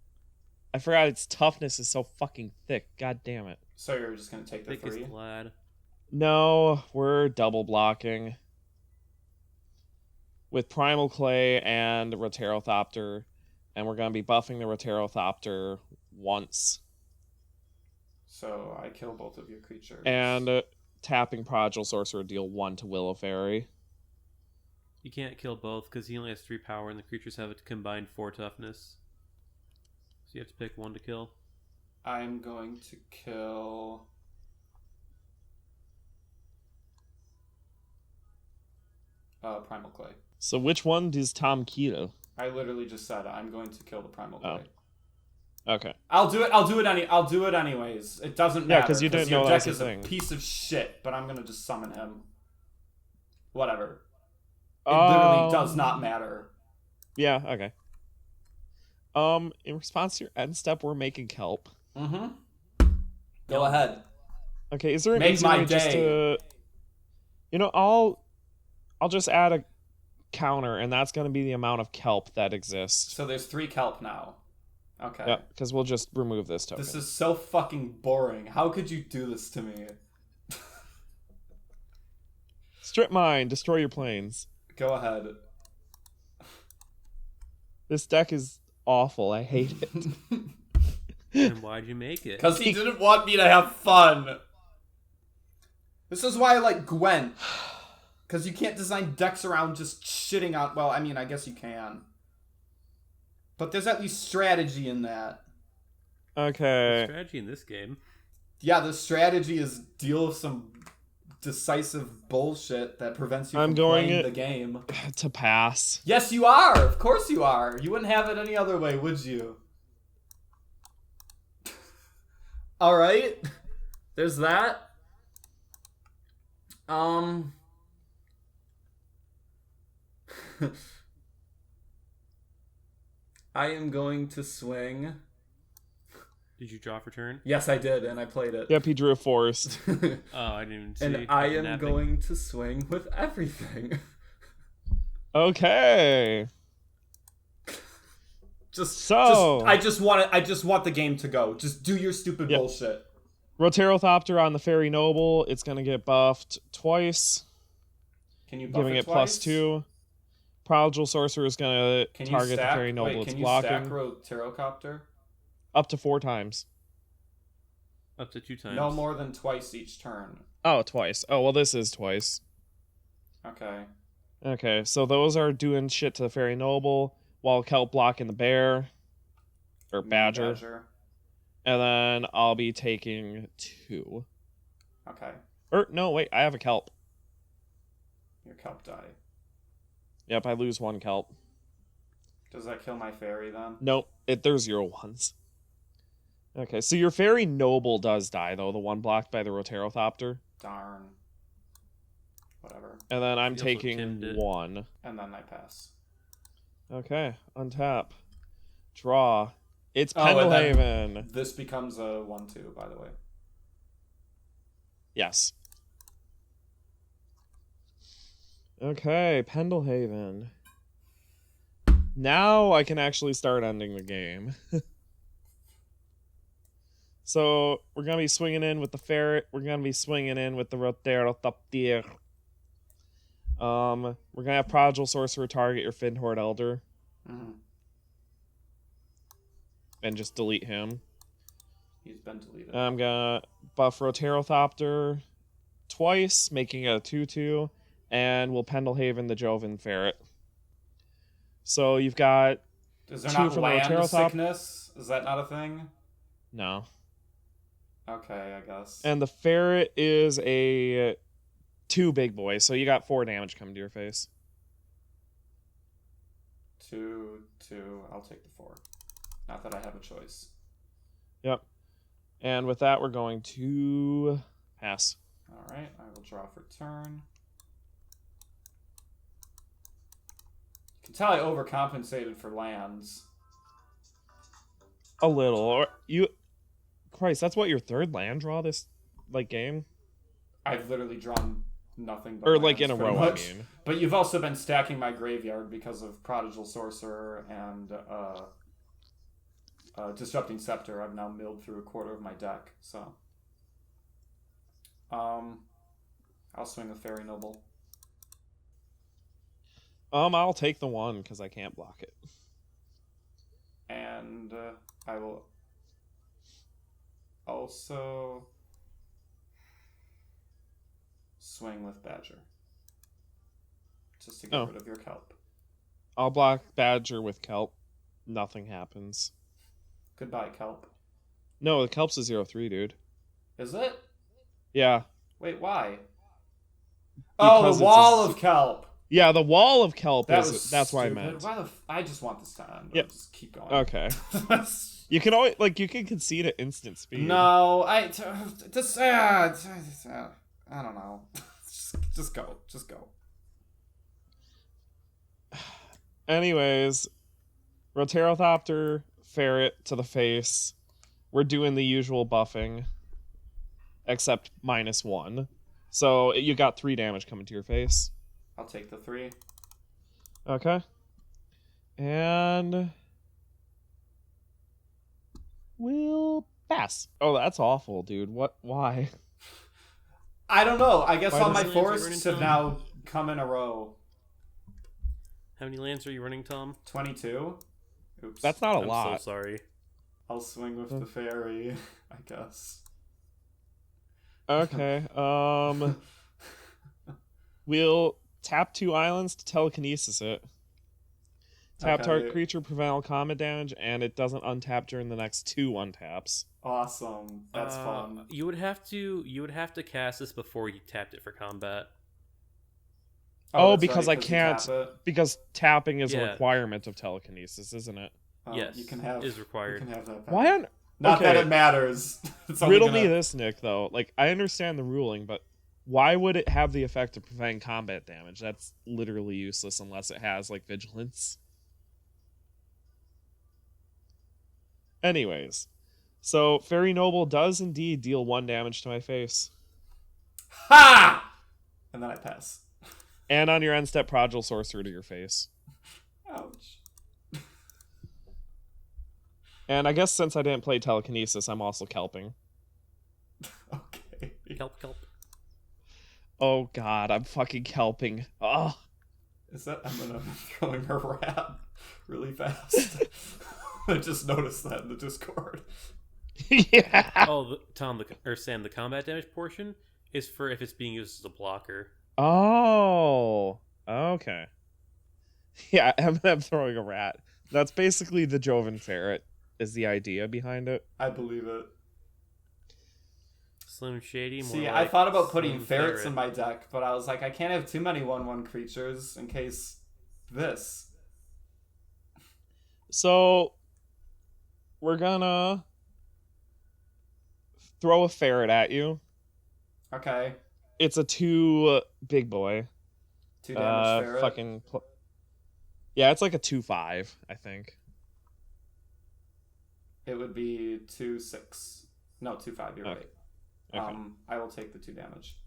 [SPEAKER 3] I forgot its toughness is so fucking thick. God damn it.
[SPEAKER 2] So you're just gonna take the
[SPEAKER 1] Thick as
[SPEAKER 2] 3?
[SPEAKER 1] glad.
[SPEAKER 3] No, we're double blocking with Primal Clay and Roterothopter, and we're going to be buffing the Roterothopter once.
[SPEAKER 2] So I kill both of your creatures.
[SPEAKER 3] And tapping Prodigal Sorcerer, deal 1 to Willow Fairy.
[SPEAKER 1] You can't kill both because he only has 3 power and the creatures have a combined 4 toughness. So you have to pick one to kill.
[SPEAKER 2] I'm going to kill... Primal Clay.
[SPEAKER 3] So which one does Tom kill?
[SPEAKER 2] I literally just said I'm going to kill the Primal Clay.
[SPEAKER 3] Okay.
[SPEAKER 2] I'll do it anyways. It doesn't matter.
[SPEAKER 3] Yeah, because you didn't know
[SPEAKER 2] your
[SPEAKER 3] that
[SPEAKER 2] deck
[SPEAKER 3] was
[SPEAKER 2] is
[SPEAKER 3] a thing.
[SPEAKER 2] a piece of shit, but I'm gonna just summon him. Whatever. It literally does not matter.
[SPEAKER 3] Yeah, okay. In response to your end step, we're making kelp.
[SPEAKER 2] Mm-hmm. Go ahead.
[SPEAKER 3] Okay, is there an
[SPEAKER 2] Make
[SPEAKER 3] easy
[SPEAKER 2] my
[SPEAKER 3] way just
[SPEAKER 2] day.
[SPEAKER 3] to... I'll just add a counter, and that's going to be the amount of kelp that exists.
[SPEAKER 2] So there's 3 kelp now. Okay.
[SPEAKER 3] Yeah, because we'll just remove this token.
[SPEAKER 2] This is so fucking boring. How could you do this to me?
[SPEAKER 3] Strip mine, destroy your planes.
[SPEAKER 2] Go ahead.
[SPEAKER 3] This deck is awful. I hate it.
[SPEAKER 1] And why'd you make it?
[SPEAKER 2] Because he didn't want me to have fun. This is why I like Gwent. Because you can't design decks around just shitting on... Well, I mean, I guess you can. But there's at least strategy in that.
[SPEAKER 3] Okay.
[SPEAKER 1] Strategy in this game.
[SPEAKER 2] Yeah, the strategy is deal with some decisive bullshit that prevents you from playing the game.
[SPEAKER 3] To pass.
[SPEAKER 2] Yes, you are! Of course you are! You wouldn't have it any other way, would you? Alright. There's that. I am going to swing.
[SPEAKER 1] Did you draw for turn?
[SPEAKER 2] Yes, I did, and I played it.
[SPEAKER 3] Yep, he drew a forest.
[SPEAKER 1] Oh, I didn't even see.
[SPEAKER 2] And I am going to swing with everything.
[SPEAKER 3] Okay.
[SPEAKER 2] I just want the game to go. Just do your stupid bullshit.
[SPEAKER 3] Roterothopter on the Fairy Noble, it's gonna get buffed twice.
[SPEAKER 2] Can you buff
[SPEAKER 3] giving it
[SPEAKER 2] twice?
[SPEAKER 3] +2. Prodigal Sorcerer is gonna target the Fairy Noble. It's blocking.
[SPEAKER 2] Can you stack Roterocopter?
[SPEAKER 3] Up to 4 times.
[SPEAKER 1] Up to 2 times.
[SPEAKER 2] No more than twice each turn.
[SPEAKER 3] Oh, twice. Oh, well, this is twice.
[SPEAKER 2] Okay.
[SPEAKER 3] Okay, so those are doing shit to the Fairy Noble while Kelp blocking the Bear. Or Badger. And then I'll be taking 2.
[SPEAKER 2] Okay.
[SPEAKER 3] No, wait, I have a Kelp.
[SPEAKER 2] Your Kelp die.
[SPEAKER 3] Yep, I lose 1 Kelp.
[SPEAKER 2] Does that kill my fairy then?
[SPEAKER 3] Nope, there's 0 ones. Okay, so your Fairy Noble does die, though, the one blocked by the Roterothopter.
[SPEAKER 2] Darn. Whatever.
[SPEAKER 3] And then I'm taking 1.
[SPEAKER 2] And then I pass.
[SPEAKER 3] Okay, untap. Draw. It's Pendelhaven.
[SPEAKER 2] This becomes a 1/2, by the way.
[SPEAKER 3] Yes. Okay, Pendelhaven. Now I can actually start ending the game. So, we're going to be swinging in with the Ferret. We're going to be swinging in with the Roterothopter. We're going to have Prodigal Sorcerer target your Finhorde Elder.
[SPEAKER 2] Mm-hmm.
[SPEAKER 3] And just delete him.
[SPEAKER 2] He's been deleted.
[SPEAKER 3] I'm going to buff Roterothopter twice, making it a 2/2. And we'll Pendelhaven the Joven Ferret. So you've got...
[SPEAKER 2] Is there not land sickness? Is that not a thing?
[SPEAKER 3] No.
[SPEAKER 2] Okay, I guess.
[SPEAKER 3] And the Ferret is a 2 big boy, so you got 4 damage coming to your face.
[SPEAKER 2] 2, 2. I'll take the 4. Not that I have a choice.
[SPEAKER 3] Yep. And with that, we're going to pass.
[SPEAKER 2] Alright, I will draw for turn. You can tell I overcompensated for lands.
[SPEAKER 3] A little. Or you... Christ, that's what, your 3rd land draw this, game?
[SPEAKER 2] I've literally drawn nothing but
[SPEAKER 3] Or,
[SPEAKER 2] lands,
[SPEAKER 3] in a row,
[SPEAKER 2] much.
[SPEAKER 3] I mean.
[SPEAKER 2] But you've also been stacking my graveyard because of Prodigal Sorcerer and Disrupting Scepter. I've now milled through a quarter of my deck, so... I'll swing with Fairy Noble.
[SPEAKER 3] I'll take the 1 because I can't block it.
[SPEAKER 2] And I will also swing with Badger. Just to get rid of your Kelp.
[SPEAKER 3] I'll block Badger with Kelp. Nothing happens.
[SPEAKER 2] Goodbye, Kelp.
[SPEAKER 3] No, the Kelp's a 0/3, dude.
[SPEAKER 2] Is it?
[SPEAKER 3] Yeah.
[SPEAKER 2] Wait, why?
[SPEAKER 3] Because
[SPEAKER 2] the wall of Kelp.
[SPEAKER 3] Yeah, the wall of Kelp
[SPEAKER 2] That's
[SPEAKER 3] why I
[SPEAKER 2] stupid.
[SPEAKER 3] meant.
[SPEAKER 2] I just want this to end.
[SPEAKER 3] Yep.
[SPEAKER 2] Just keep going.
[SPEAKER 3] Okay. You can always you can concede at instant speed.
[SPEAKER 2] No, I don't know. Just go.
[SPEAKER 3] Anyways, Roterothopter, Ferret to the face. We're doing the usual buffing, except -1. So you got 3 damage coming to your face.
[SPEAKER 2] I'll take the 3.
[SPEAKER 3] Okay. And we'll pass. Oh, that's awful, dude. What? Why?
[SPEAKER 2] I don't know. I guess
[SPEAKER 3] Why
[SPEAKER 2] all
[SPEAKER 3] does
[SPEAKER 2] my
[SPEAKER 1] it-
[SPEAKER 2] forests have now come in a row.
[SPEAKER 1] How many lands are you running, Tom?
[SPEAKER 2] 22? Oops.
[SPEAKER 3] That's not a
[SPEAKER 1] I'm
[SPEAKER 3] lot.
[SPEAKER 1] so sorry.
[SPEAKER 2] I'll swing with the fairy, I guess.
[SPEAKER 3] Okay. We'll tap 2 islands to telekinesis it. Tap target
[SPEAKER 2] Okay.
[SPEAKER 3] creature, prevent all combat damage, and it doesn't untap during the next 2 untaps.
[SPEAKER 2] Awesome. That's fun.
[SPEAKER 1] You would have to cast this before you tapped it for combat.
[SPEAKER 3] Oh,
[SPEAKER 2] that's
[SPEAKER 3] because
[SPEAKER 2] right,
[SPEAKER 3] I
[SPEAKER 2] 'cause you
[SPEAKER 3] can't-
[SPEAKER 2] tap it.
[SPEAKER 3] Because tapping is a
[SPEAKER 1] Yeah.
[SPEAKER 3] requirement of telekinesis, isn't it?
[SPEAKER 1] Yes,
[SPEAKER 2] You can have
[SPEAKER 1] is required.
[SPEAKER 2] You can have that back.
[SPEAKER 3] Why on
[SPEAKER 2] Not that
[SPEAKER 3] okay.
[SPEAKER 2] it matters. It's only
[SPEAKER 3] Riddle
[SPEAKER 2] gonna-
[SPEAKER 3] me this, Nick, though. Like, I understand the ruling, but why would it have the effect of preventing combat damage? That's literally useless unless it has, like, vigilance. Anyways, so Fairy Noble does indeed deal 1 damage to my face.
[SPEAKER 2] Ha! And then I pass.
[SPEAKER 3] And on your end step, Prodigal Sorcerer to your face.
[SPEAKER 2] Ouch.
[SPEAKER 3] And I guess since I didn't play Telekinesis, I'm also kelping.
[SPEAKER 2] Okay.
[SPEAKER 1] Kelp.
[SPEAKER 3] Oh god, I'm fucking kelping. Oh.
[SPEAKER 2] Is that I'm throwing her rat really fast? I just noticed that in the Discord.
[SPEAKER 3] Yeah.
[SPEAKER 1] Oh, Sam, the combat damage portion is for if it's being used as a blocker.
[SPEAKER 3] Oh. Okay. Yeah, I'm throwing a rat. That's basically the Joven Ferret, is the idea behind it.
[SPEAKER 2] I believe it.
[SPEAKER 1] Slim Shady. More
[SPEAKER 2] See,
[SPEAKER 1] like
[SPEAKER 2] I thought about putting
[SPEAKER 1] Slim
[SPEAKER 2] ferrets
[SPEAKER 1] Ferret.
[SPEAKER 2] in my deck, but I was like, I can't have too many 1/1 creatures in case this.
[SPEAKER 3] So, we're gonna throw a ferret at you.
[SPEAKER 2] Okay.
[SPEAKER 3] It's a 2 big boy.
[SPEAKER 2] 2 damage ferret.
[SPEAKER 3] Fucking. Yeah, it's like a 2/5, I think.
[SPEAKER 2] It would be 2/6. No, 2/5. You're
[SPEAKER 3] Okay.
[SPEAKER 2] right.
[SPEAKER 3] Okay.
[SPEAKER 2] I will take the 2 damage.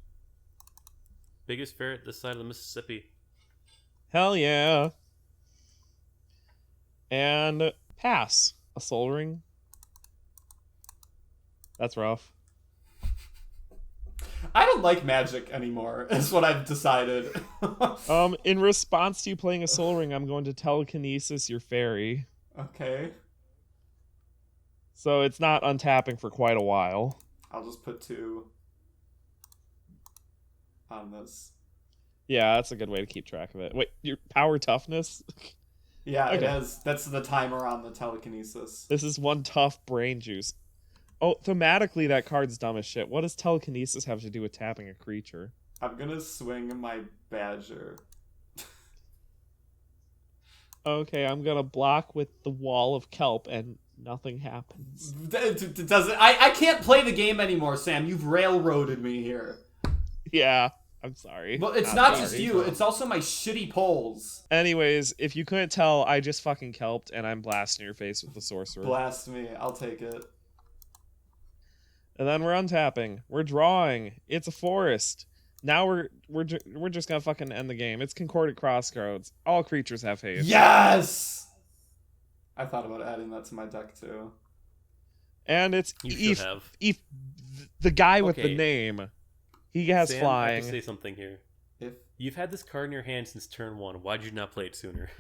[SPEAKER 1] Biggest ferret this side of the Mississippi.
[SPEAKER 3] Hell yeah. And pass. A soul ring. That's rough.
[SPEAKER 2] I don't like magic anymore, is what I've decided.
[SPEAKER 3] In response to you playing a soul ring, I'm going to telekinesis your fairy.
[SPEAKER 2] Okay.
[SPEAKER 3] So it's not untapping for quite a while.
[SPEAKER 2] I'll just put 2 on this.
[SPEAKER 3] Yeah, that's a good way to keep track of it. Wait, your power toughness?
[SPEAKER 2] Yeah, it
[SPEAKER 3] Okay.
[SPEAKER 2] is. That's the timer on the telekinesis.
[SPEAKER 3] This is one tough brain juice. Oh, thematically, that card's dumb as shit. What does telekinesis have to do with tapping a creature?
[SPEAKER 2] I'm gonna swing my badger.
[SPEAKER 3] Okay, I'm gonna block with the wall of kelp and nothing happens.
[SPEAKER 2] Does it? I can't play the game anymore, Sam. You've railroaded me here.
[SPEAKER 3] Yeah, I'm sorry.
[SPEAKER 2] Well, it's
[SPEAKER 3] I'm
[SPEAKER 2] not
[SPEAKER 3] sorry.
[SPEAKER 2] just you. It's also my shitty polls.
[SPEAKER 3] Anyways, if you couldn't tell, I just fucking kelped and I'm blasting your face with the sorcerer.
[SPEAKER 2] Blast me. I'll take it.
[SPEAKER 3] And then we're untapping. We're drawing. It's a forest. Now we're just gonna fucking end the game. It's Concordant Crossroads. All creatures have haste.
[SPEAKER 2] Yes! I thought about adding that to my deck, too.
[SPEAKER 3] And it's
[SPEAKER 1] You should have.
[SPEAKER 3] the guy with the
[SPEAKER 1] Okay.
[SPEAKER 3] name. He has
[SPEAKER 1] Sam, I have to
[SPEAKER 3] flying.
[SPEAKER 1] say something here.
[SPEAKER 2] If
[SPEAKER 1] You've had this card in your hand since turn 1. Why did you not play it sooner?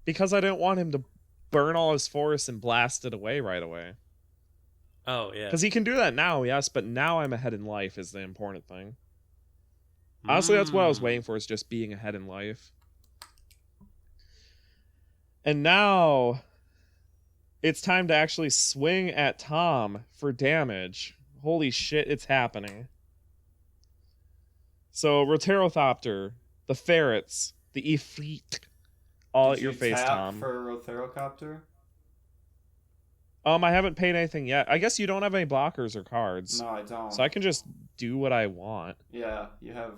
[SPEAKER 3] Because I didn't want him to burn all his forests and blast it away right away.
[SPEAKER 1] Oh, yeah.
[SPEAKER 3] Because he can do that now, yes, but now I'm ahead in life is the important thing. Honestly, that's what I was waiting for, is just being ahead in life. And now it's time to actually swing at Tom for damage. Holy shit, it's happening. So, Roterothopter, the ferrets, the Ifrit, all
[SPEAKER 2] did
[SPEAKER 3] at your
[SPEAKER 2] you
[SPEAKER 3] face,
[SPEAKER 2] tap
[SPEAKER 3] Tom.
[SPEAKER 2] for Rotherocopter?
[SPEAKER 3] I haven't paid anything yet. I guess you don't have any blockers or cards.
[SPEAKER 2] No, I don't.
[SPEAKER 3] So I can just do what I want.
[SPEAKER 2] Yeah, you have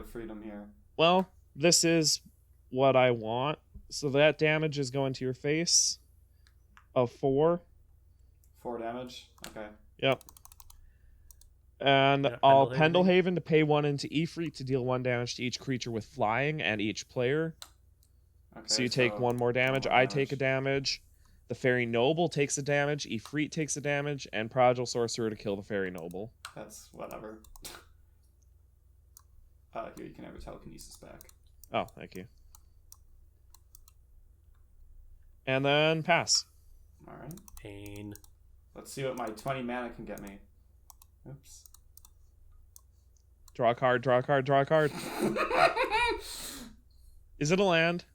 [SPEAKER 2] freedom here.
[SPEAKER 3] Well, this is what I want. So that damage is going to your face of 4.
[SPEAKER 2] 4 damage. Okay.
[SPEAKER 3] Yep. And
[SPEAKER 1] Yeah,
[SPEAKER 3] I'll
[SPEAKER 1] Pendelhaven.
[SPEAKER 3] Pendelhaven to pay 1 into Ifrit to deal 1 damage to each creature with flying and each player.
[SPEAKER 2] Okay.
[SPEAKER 3] So you take 1 more damage.
[SPEAKER 2] more
[SPEAKER 3] I take a damage. The Fairy Noble takes a damage. Ifrit takes a damage. And Prodigal Sorcerer to kill the Fairy Noble.
[SPEAKER 2] That's whatever. Here, you can have your telekinesis back.
[SPEAKER 3] Oh, thank you. And then pass.
[SPEAKER 2] All right.
[SPEAKER 1] Pain.
[SPEAKER 2] Let's see what my 20 mana can get me. Oops.
[SPEAKER 3] Draw a card, draw a card, draw a card. Is it a land?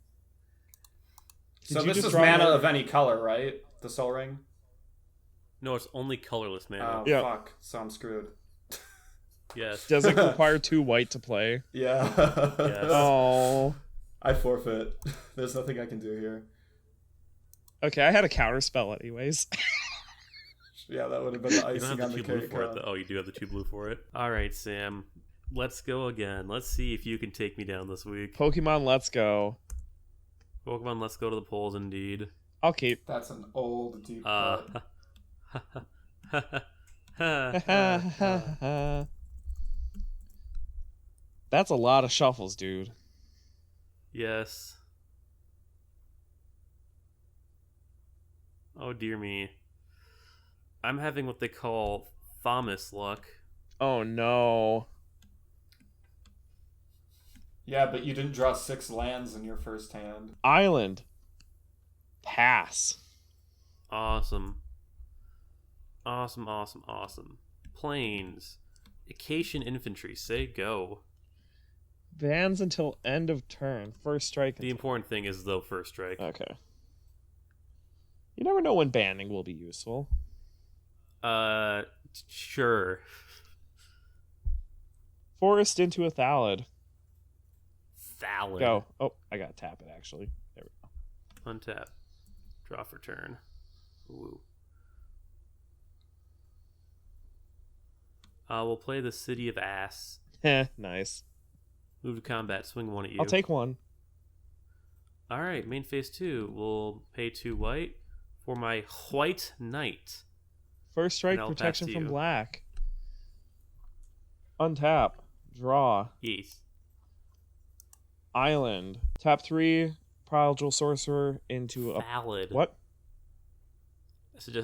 [SPEAKER 3] Did
[SPEAKER 2] So
[SPEAKER 3] you
[SPEAKER 2] this
[SPEAKER 3] just
[SPEAKER 2] is
[SPEAKER 3] draw
[SPEAKER 2] mana
[SPEAKER 3] one?
[SPEAKER 2] of any color, right? The Soul Ring?
[SPEAKER 1] No, it's only colorless mana.
[SPEAKER 2] Oh,
[SPEAKER 3] Yeah.
[SPEAKER 2] fuck. So I'm screwed.
[SPEAKER 1] Yes.
[SPEAKER 3] Does it require 2 white to play?
[SPEAKER 2] Yeah.
[SPEAKER 1] Yes.
[SPEAKER 3] Oh.
[SPEAKER 2] I forfeit. There's nothing I can do here.
[SPEAKER 3] Okay, I had a counter spell anyways.
[SPEAKER 2] Yeah, that would have been the
[SPEAKER 1] You don't
[SPEAKER 2] icing
[SPEAKER 1] have
[SPEAKER 2] on
[SPEAKER 1] the
[SPEAKER 2] the
[SPEAKER 1] 2 blue
[SPEAKER 2] cake.
[SPEAKER 1] for it, though. Oh, you do have the 2 blue for it. Alright, Sam. Let's go again. Let's see if you can take me down this week.
[SPEAKER 3] Pokemon, let's go.
[SPEAKER 1] Pokemon, let's go to the polls, indeed.
[SPEAKER 3] I'll keep.
[SPEAKER 2] That's an old deep cut.
[SPEAKER 3] That's a lot of shuffles, dude.
[SPEAKER 1] Yes. Oh, dear me. I'm having what they call Thomas luck.
[SPEAKER 3] Oh no.
[SPEAKER 2] Yeah, but you didn't draw 6 lands in your first hand.
[SPEAKER 3] Island. Pass.
[SPEAKER 1] Awesome. Awesome, awesome, awesome. Plains. Acacian Infantry, say go.
[SPEAKER 3] Bans until end of turn. First strike.
[SPEAKER 1] The important thing is, though, first strike.
[SPEAKER 3] Okay. You never know when banning will be useful.
[SPEAKER 1] Sure.
[SPEAKER 3] Forest into a Thallid.
[SPEAKER 1] Thallid.
[SPEAKER 3] Go. Oh, I gotta tap it actually. There we go.
[SPEAKER 1] Untap. Draw for turn. Ooh. We'll play the City of Ass.
[SPEAKER 3] Heh, nice.
[SPEAKER 1] Move to combat. Swing 1 at you.
[SPEAKER 3] I'll take 1.
[SPEAKER 1] Alright, main phase 2. We'll pay 2 white for my White Knight.
[SPEAKER 3] First strike,
[SPEAKER 1] And I'll pass
[SPEAKER 3] protection
[SPEAKER 1] to
[SPEAKER 3] from
[SPEAKER 1] you.
[SPEAKER 3] black. Untap. Draw.
[SPEAKER 1] Yes.
[SPEAKER 3] Island. Tap 3. Prodigal Sorcerer into a...
[SPEAKER 1] Thallid.
[SPEAKER 3] What?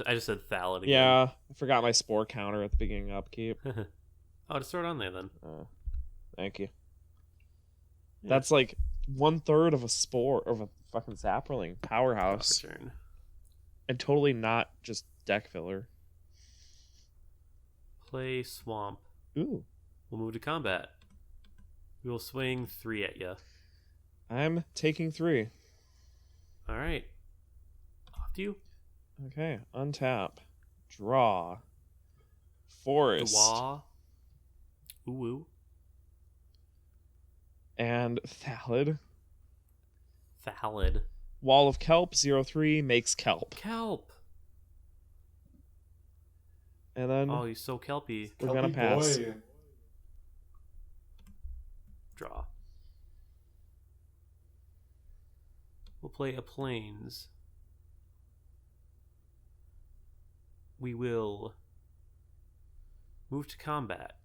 [SPEAKER 1] I just said Thallid again.
[SPEAKER 3] Yeah, I forgot my spore counter at the beginning of upkeep.
[SPEAKER 1] Oh, just throw it on there then.
[SPEAKER 3] Thank you.
[SPEAKER 1] Yeah.
[SPEAKER 3] That's like 1/3 of a spore of a fucking Zapperling
[SPEAKER 1] Draw
[SPEAKER 3] powerhouse,
[SPEAKER 1] for turn.
[SPEAKER 3] and totally not just deck filler.
[SPEAKER 1] Play Swamp.
[SPEAKER 3] Ooh,
[SPEAKER 1] We'll move to combat. We will swing 3 at you.
[SPEAKER 3] I'm taking 3.
[SPEAKER 1] Alright. Off to you.
[SPEAKER 3] Okay, untap, draw, forest,
[SPEAKER 1] Dwa. Ooh, ooh.
[SPEAKER 3] and Thallid.
[SPEAKER 1] Thallid.
[SPEAKER 3] Wall of Kelp 0/3 makes Kelp,
[SPEAKER 1] Kelp.
[SPEAKER 3] and then
[SPEAKER 1] Oh, he's so kelpy.
[SPEAKER 3] we're gonna pass.
[SPEAKER 2] Boy.
[SPEAKER 1] Draw. We'll play a Plains. We will move to combat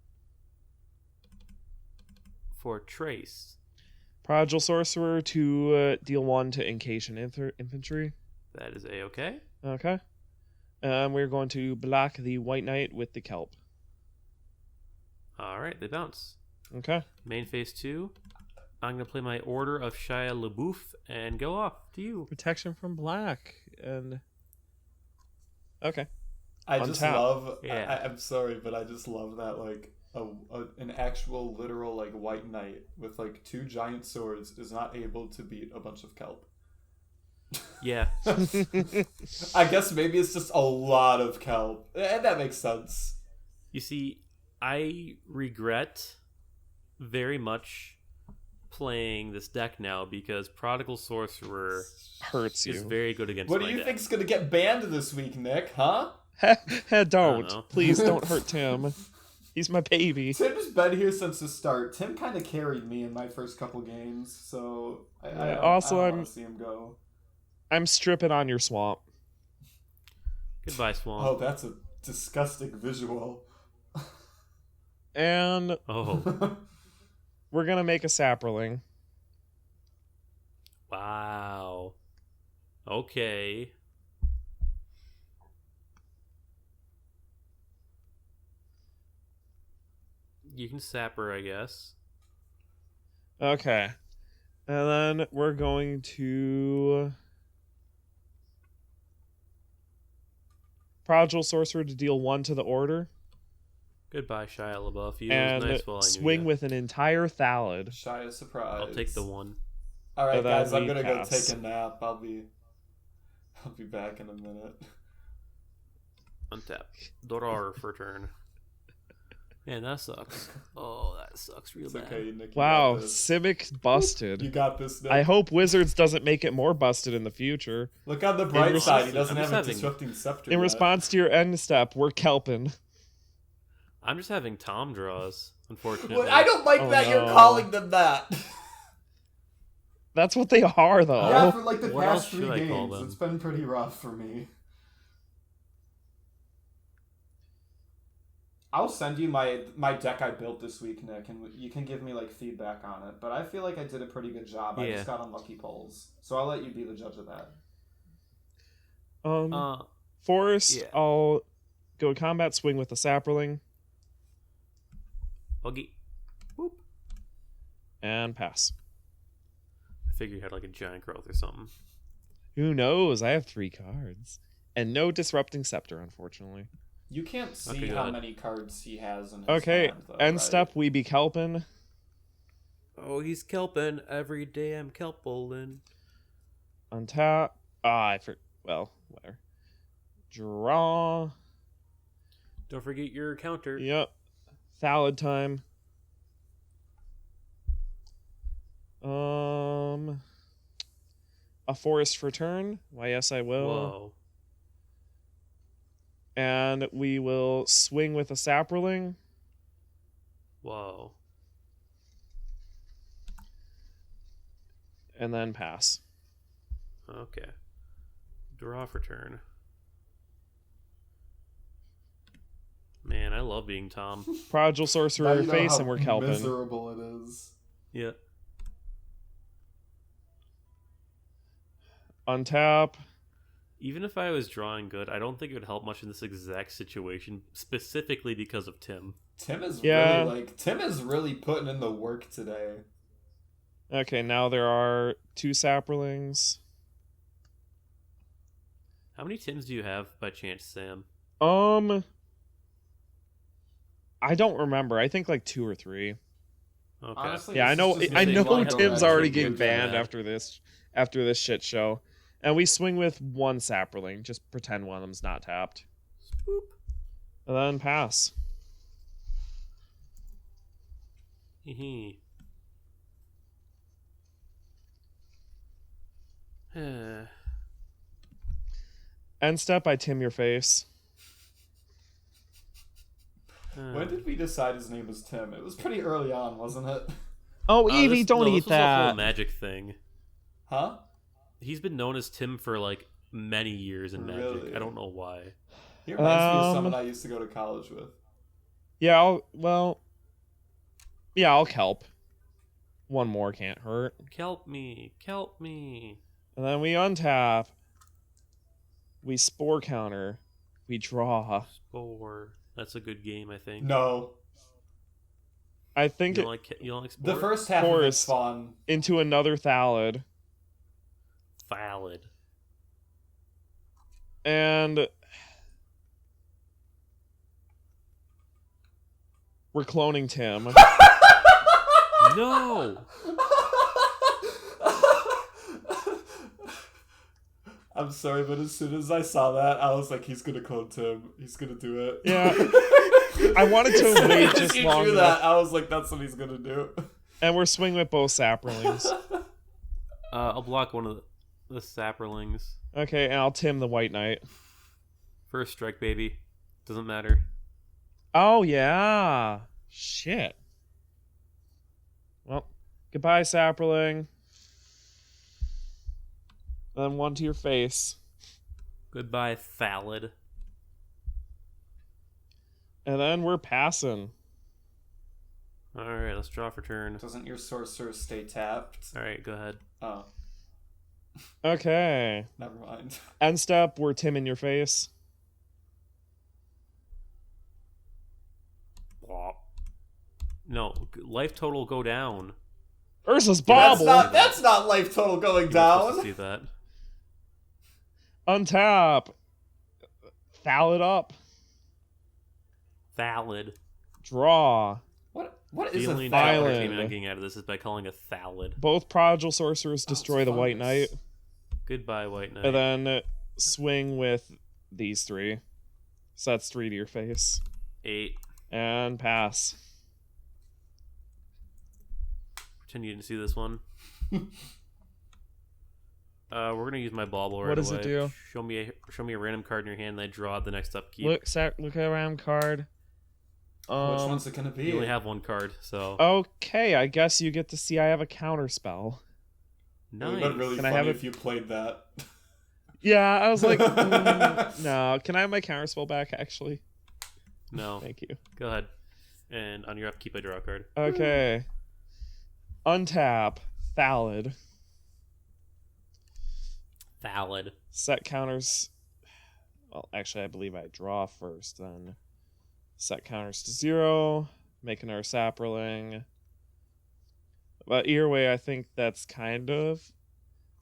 [SPEAKER 1] for Trace.
[SPEAKER 3] Prodigal Sorcerer to deal 1 to Incation Infantry.
[SPEAKER 1] That is A-okay.
[SPEAKER 3] Okay. We're going to block the White Knight with the Kelp.
[SPEAKER 1] Alright, they bounce.
[SPEAKER 3] Okay.
[SPEAKER 1] Main phase 2. I'm going to play my Order of Shia LaBeouf and go off to you.
[SPEAKER 3] Protection from black. And... Okay.
[SPEAKER 2] I
[SPEAKER 3] On
[SPEAKER 2] just
[SPEAKER 3] tap.
[SPEAKER 2] love.
[SPEAKER 1] Yeah.
[SPEAKER 2] I'm sorry, but I just love that like an actual literal like white knight with like 2 giant swords is not able to beat a bunch of kelp.
[SPEAKER 1] Yeah.
[SPEAKER 2] I guess maybe it's just a lot of kelp, and that makes sense.
[SPEAKER 1] You see, I regret very much playing this deck now because Prodigal Sorcerer
[SPEAKER 3] Hurts
[SPEAKER 1] is
[SPEAKER 3] you.
[SPEAKER 1] very good against
[SPEAKER 2] What
[SPEAKER 1] my
[SPEAKER 2] do you
[SPEAKER 1] deck.
[SPEAKER 2] think's gonna get banned this week, Nick? Huh?
[SPEAKER 3] Don't.
[SPEAKER 1] know.
[SPEAKER 3] Please don't hurt Tim. He's my baby.
[SPEAKER 2] Tim's been here since the start. Tim kind of carried me in my first couple games, so I don't want to see him go.
[SPEAKER 3] I'm stripping on your swamp.
[SPEAKER 1] Goodbye, Swamp.
[SPEAKER 2] Oh, that's a disgusting visual.
[SPEAKER 3] And
[SPEAKER 1] Oh,
[SPEAKER 3] we're going to make a sapperling.
[SPEAKER 1] wow. Okay. You can sapper, I guess.
[SPEAKER 3] Okay. And then we're going to... Prodigal Sorcerer to deal 1 to the order.
[SPEAKER 1] Goodbye, Shia LaBeouf. You
[SPEAKER 3] And
[SPEAKER 1] was nice while I knew
[SPEAKER 3] swing
[SPEAKER 1] you.
[SPEAKER 3] with an entire Thallid.
[SPEAKER 2] Shy of surprise.
[SPEAKER 1] I'll take the 1.
[SPEAKER 2] All right,
[SPEAKER 3] And then
[SPEAKER 2] guys, I'm
[SPEAKER 3] we
[SPEAKER 2] gonna
[SPEAKER 3] pass.
[SPEAKER 2] go take a nap. I'll be back in a minute.
[SPEAKER 1] Untap. Dorar for turn. Man, that sucks. Oh, that sucks real
[SPEAKER 2] It's
[SPEAKER 1] bad.
[SPEAKER 2] okay, Nick.
[SPEAKER 3] Wow,
[SPEAKER 2] You got this.
[SPEAKER 3] Civic busted.
[SPEAKER 2] You got this, Nick.
[SPEAKER 3] I hope Wizards doesn't make it more busted in the future.
[SPEAKER 2] Look on the bright side. He doesn't
[SPEAKER 1] I'm
[SPEAKER 2] have
[SPEAKER 1] just
[SPEAKER 2] a
[SPEAKER 1] having-
[SPEAKER 2] disrupting scepter.
[SPEAKER 3] In
[SPEAKER 2] yet.
[SPEAKER 3] response to your end step, we're kelping.
[SPEAKER 1] I'm just having Tom draws, unfortunately.
[SPEAKER 2] Well, I don't like
[SPEAKER 3] Oh,
[SPEAKER 2] that you're
[SPEAKER 3] no.
[SPEAKER 2] calling them that.
[SPEAKER 3] That's what they are, though.
[SPEAKER 2] Yeah, for like the
[SPEAKER 1] What else
[SPEAKER 2] past
[SPEAKER 1] should
[SPEAKER 2] 3
[SPEAKER 1] I call
[SPEAKER 2] games,
[SPEAKER 1] them?
[SPEAKER 2] it's been pretty rough for me. I'll send you my deck I built this week, Nick, and you can give me like feedback on it. But I feel like I did a pretty good job. I
[SPEAKER 1] Yeah.
[SPEAKER 2] just got unlucky polls, so I'll let you be the judge of that.
[SPEAKER 3] Forest,
[SPEAKER 1] yeah.
[SPEAKER 3] I'll go combat swing with the sapperling
[SPEAKER 1] Buggy. Boop.
[SPEAKER 3] and pass.
[SPEAKER 1] I figured you had like a giant growth or something.
[SPEAKER 3] Who knows? I have 3 cards. And no disrupting scepter, unfortunately.
[SPEAKER 2] You can't see
[SPEAKER 1] Okay,
[SPEAKER 2] how
[SPEAKER 1] good.
[SPEAKER 2] many cards he has in his
[SPEAKER 3] Okay,
[SPEAKER 2] hand, though,
[SPEAKER 3] end
[SPEAKER 2] right?
[SPEAKER 3] step, we be kelping.
[SPEAKER 1] Oh, he's kelping. Every day I'm kelping.
[SPEAKER 3] Untap. Well, whatever. Draw.
[SPEAKER 1] Don't forget your counter.
[SPEAKER 3] Yep. Thallid time. A forest for turn. Why, yes, I will.
[SPEAKER 1] Whoa.
[SPEAKER 3] And we will swing with a sapperling.
[SPEAKER 1] Whoa.
[SPEAKER 3] And then pass.
[SPEAKER 1] Okay. Draw for turn. Man, I love being Tom.
[SPEAKER 3] Prodigal
[SPEAKER 2] Now
[SPEAKER 3] Sorcerer
[SPEAKER 2] you know
[SPEAKER 3] face,
[SPEAKER 2] how
[SPEAKER 3] and we're kelping.
[SPEAKER 2] miserable it is.
[SPEAKER 1] Yeah.
[SPEAKER 3] Untap.
[SPEAKER 1] Even if I was drawing good, I don't think it would help much in this exact situation, specifically because of Tim.
[SPEAKER 2] Tim is
[SPEAKER 3] Yeah.
[SPEAKER 2] really putting in the work today.
[SPEAKER 3] Okay, now there are 2 sapperlings.
[SPEAKER 1] How many Tims do you have by chance, Sam?
[SPEAKER 3] I don't remember. I think like 2 or 3.
[SPEAKER 1] Okay.
[SPEAKER 2] Honestly,
[SPEAKER 3] Yeah, I
[SPEAKER 2] this
[SPEAKER 3] know.
[SPEAKER 2] is just
[SPEAKER 3] I
[SPEAKER 2] getting
[SPEAKER 3] know
[SPEAKER 2] longer
[SPEAKER 3] Tim's
[SPEAKER 2] as
[SPEAKER 3] already
[SPEAKER 2] we
[SPEAKER 3] getting
[SPEAKER 2] go
[SPEAKER 3] banned
[SPEAKER 2] down.
[SPEAKER 3] after this shit show, and we swing with 1 sapperling. Just pretend one of them's not tapped,
[SPEAKER 1] Boop.
[SPEAKER 3] and then pass.
[SPEAKER 1] Hee
[SPEAKER 3] End step. I Tim your face.
[SPEAKER 2] When did we decide his name was Tim? It was pretty early on, wasn't it?
[SPEAKER 3] Oh, Evie, don't eat
[SPEAKER 1] this was a whole
[SPEAKER 3] that.
[SPEAKER 1] magic thing.
[SPEAKER 2] Huh?
[SPEAKER 1] He's been known as Tim for like many years in Magic.
[SPEAKER 2] Really?
[SPEAKER 1] I don't know why.
[SPEAKER 2] He reminds me of
[SPEAKER 3] Um,
[SPEAKER 2] someone I used to go to college with.
[SPEAKER 3] Yeah, I'll kelp. 1 more can't hurt.
[SPEAKER 1] Kelp me, kelp me.
[SPEAKER 3] And then we untap. We spore counter. We draw.
[SPEAKER 1] Spore. That's a good game, I think.
[SPEAKER 2] No.
[SPEAKER 3] I think
[SPEAKER 1] You don't like sport?
[SPEAKER 2] The first half of it's fun.
[SPEAKER 3] into another Thallid.
[SPEAKER 1] Thallid.
[SPEAKER 3] And we're cloning Tim.
[SPEAKER 1] No!
[SPEAKER 2] I'm sorry, but as soon as I saw that, I was like, he's gonna clone Tim. He's gonna do it.
[SPEAKER 3] Yeah. I wanted to wait just long enough.
[SPEAKER 2] I was like, that's what he's gonna do.
[SPEAKER 3] And we're swinging with both Saprolings.
[SPEAKER 1] I'll block one of the Saprolings.
[SPEAKER 3] Okay, and I'll Tim the White Knight.
[SPEAKER 1] First strike, baby. Doesn't matter.
[SPEAKER 3] Oh, yeah. Shit. Well, goodbye, Saproling. Then one to your face.
[SPEAKER 1] Goodbye, Thallid.
[SPEAKER 3] And then we're passing.
[SPEAKER 1] Alright, let's draw for turn.
[SPEAKER 2] Doesn't your sorcerer stay tapped?
[SPEAKER 1] Alright, go ahead.
[SPEAKER 2] Oh.
[SPEAKER 3] Okay.
[SPEAKER 2] Never mind.
[SPEAKER 3] End step, we're Tim in your face.
[SPEAKER 1] No, life total go down.
[SPEAKER 3] Ursa's Bobble!
[SPEAKER 2] That's not life total going down.
[SPEAKER 1] See that?
[SPEAKER 3] Untap. Thallid up.
[SPEAKER 1] Thallid.
[SPEAKER 3] Draw.
[SPEAKER 2] What is
[SPEAKER 1] the
[SPEAKER 2] a
[SPEAKER 1] only
[SPEAKER 3] Thallid?
[SPEAKER 1] entertainment I'm getting out of this is by calling a Thallid.
[SPEAKER 3] Both prodigal sorcerers destroy the White Knight.
[SPEAKER 1] Goodbye, White Knight.
[SPEAKER 3] And then swing with these three. So that's 3 to your face.
[SPEAKER 1] 8.
[SPEAKER 3] And pass.
[SPEAKER 1] Pretend you didn't see this one. We're gonna use my bauble right away.
[SPEAKER 3] What does it do?
[SPEAKER 1] Show me a random card in your hand, and I draw the next upkeep.
[SPEAKER 3] Look at a random card.
[SPEAKER 2] Which one's it gonna be?
[SPEAKER 1] You only have one card, so.
[SPEAKER 3] Okay, I guess you get to see I have a counter spell.
[SPEAKER 1] Nice.
[SPEAKER 2] It would have been really funny if you played that.
[SPEAKER 3] Yeah, I was like, no. Can I have my counter spell back, actually?
[SPEAKER 1] No.
[SPEAKER 3] Thank you.
[SPEAKER 1] Go ahead. And on your upkeep, I draw a card.
[SPEAKER 3] Okay. Untap. Thallid.
[SPEAKER 1] Thallid.
[SPEAKER 3] Set counters. Well, actually, I believe I draw first, then set counters to 0. Make another Saproling. But either way, I think that's kind of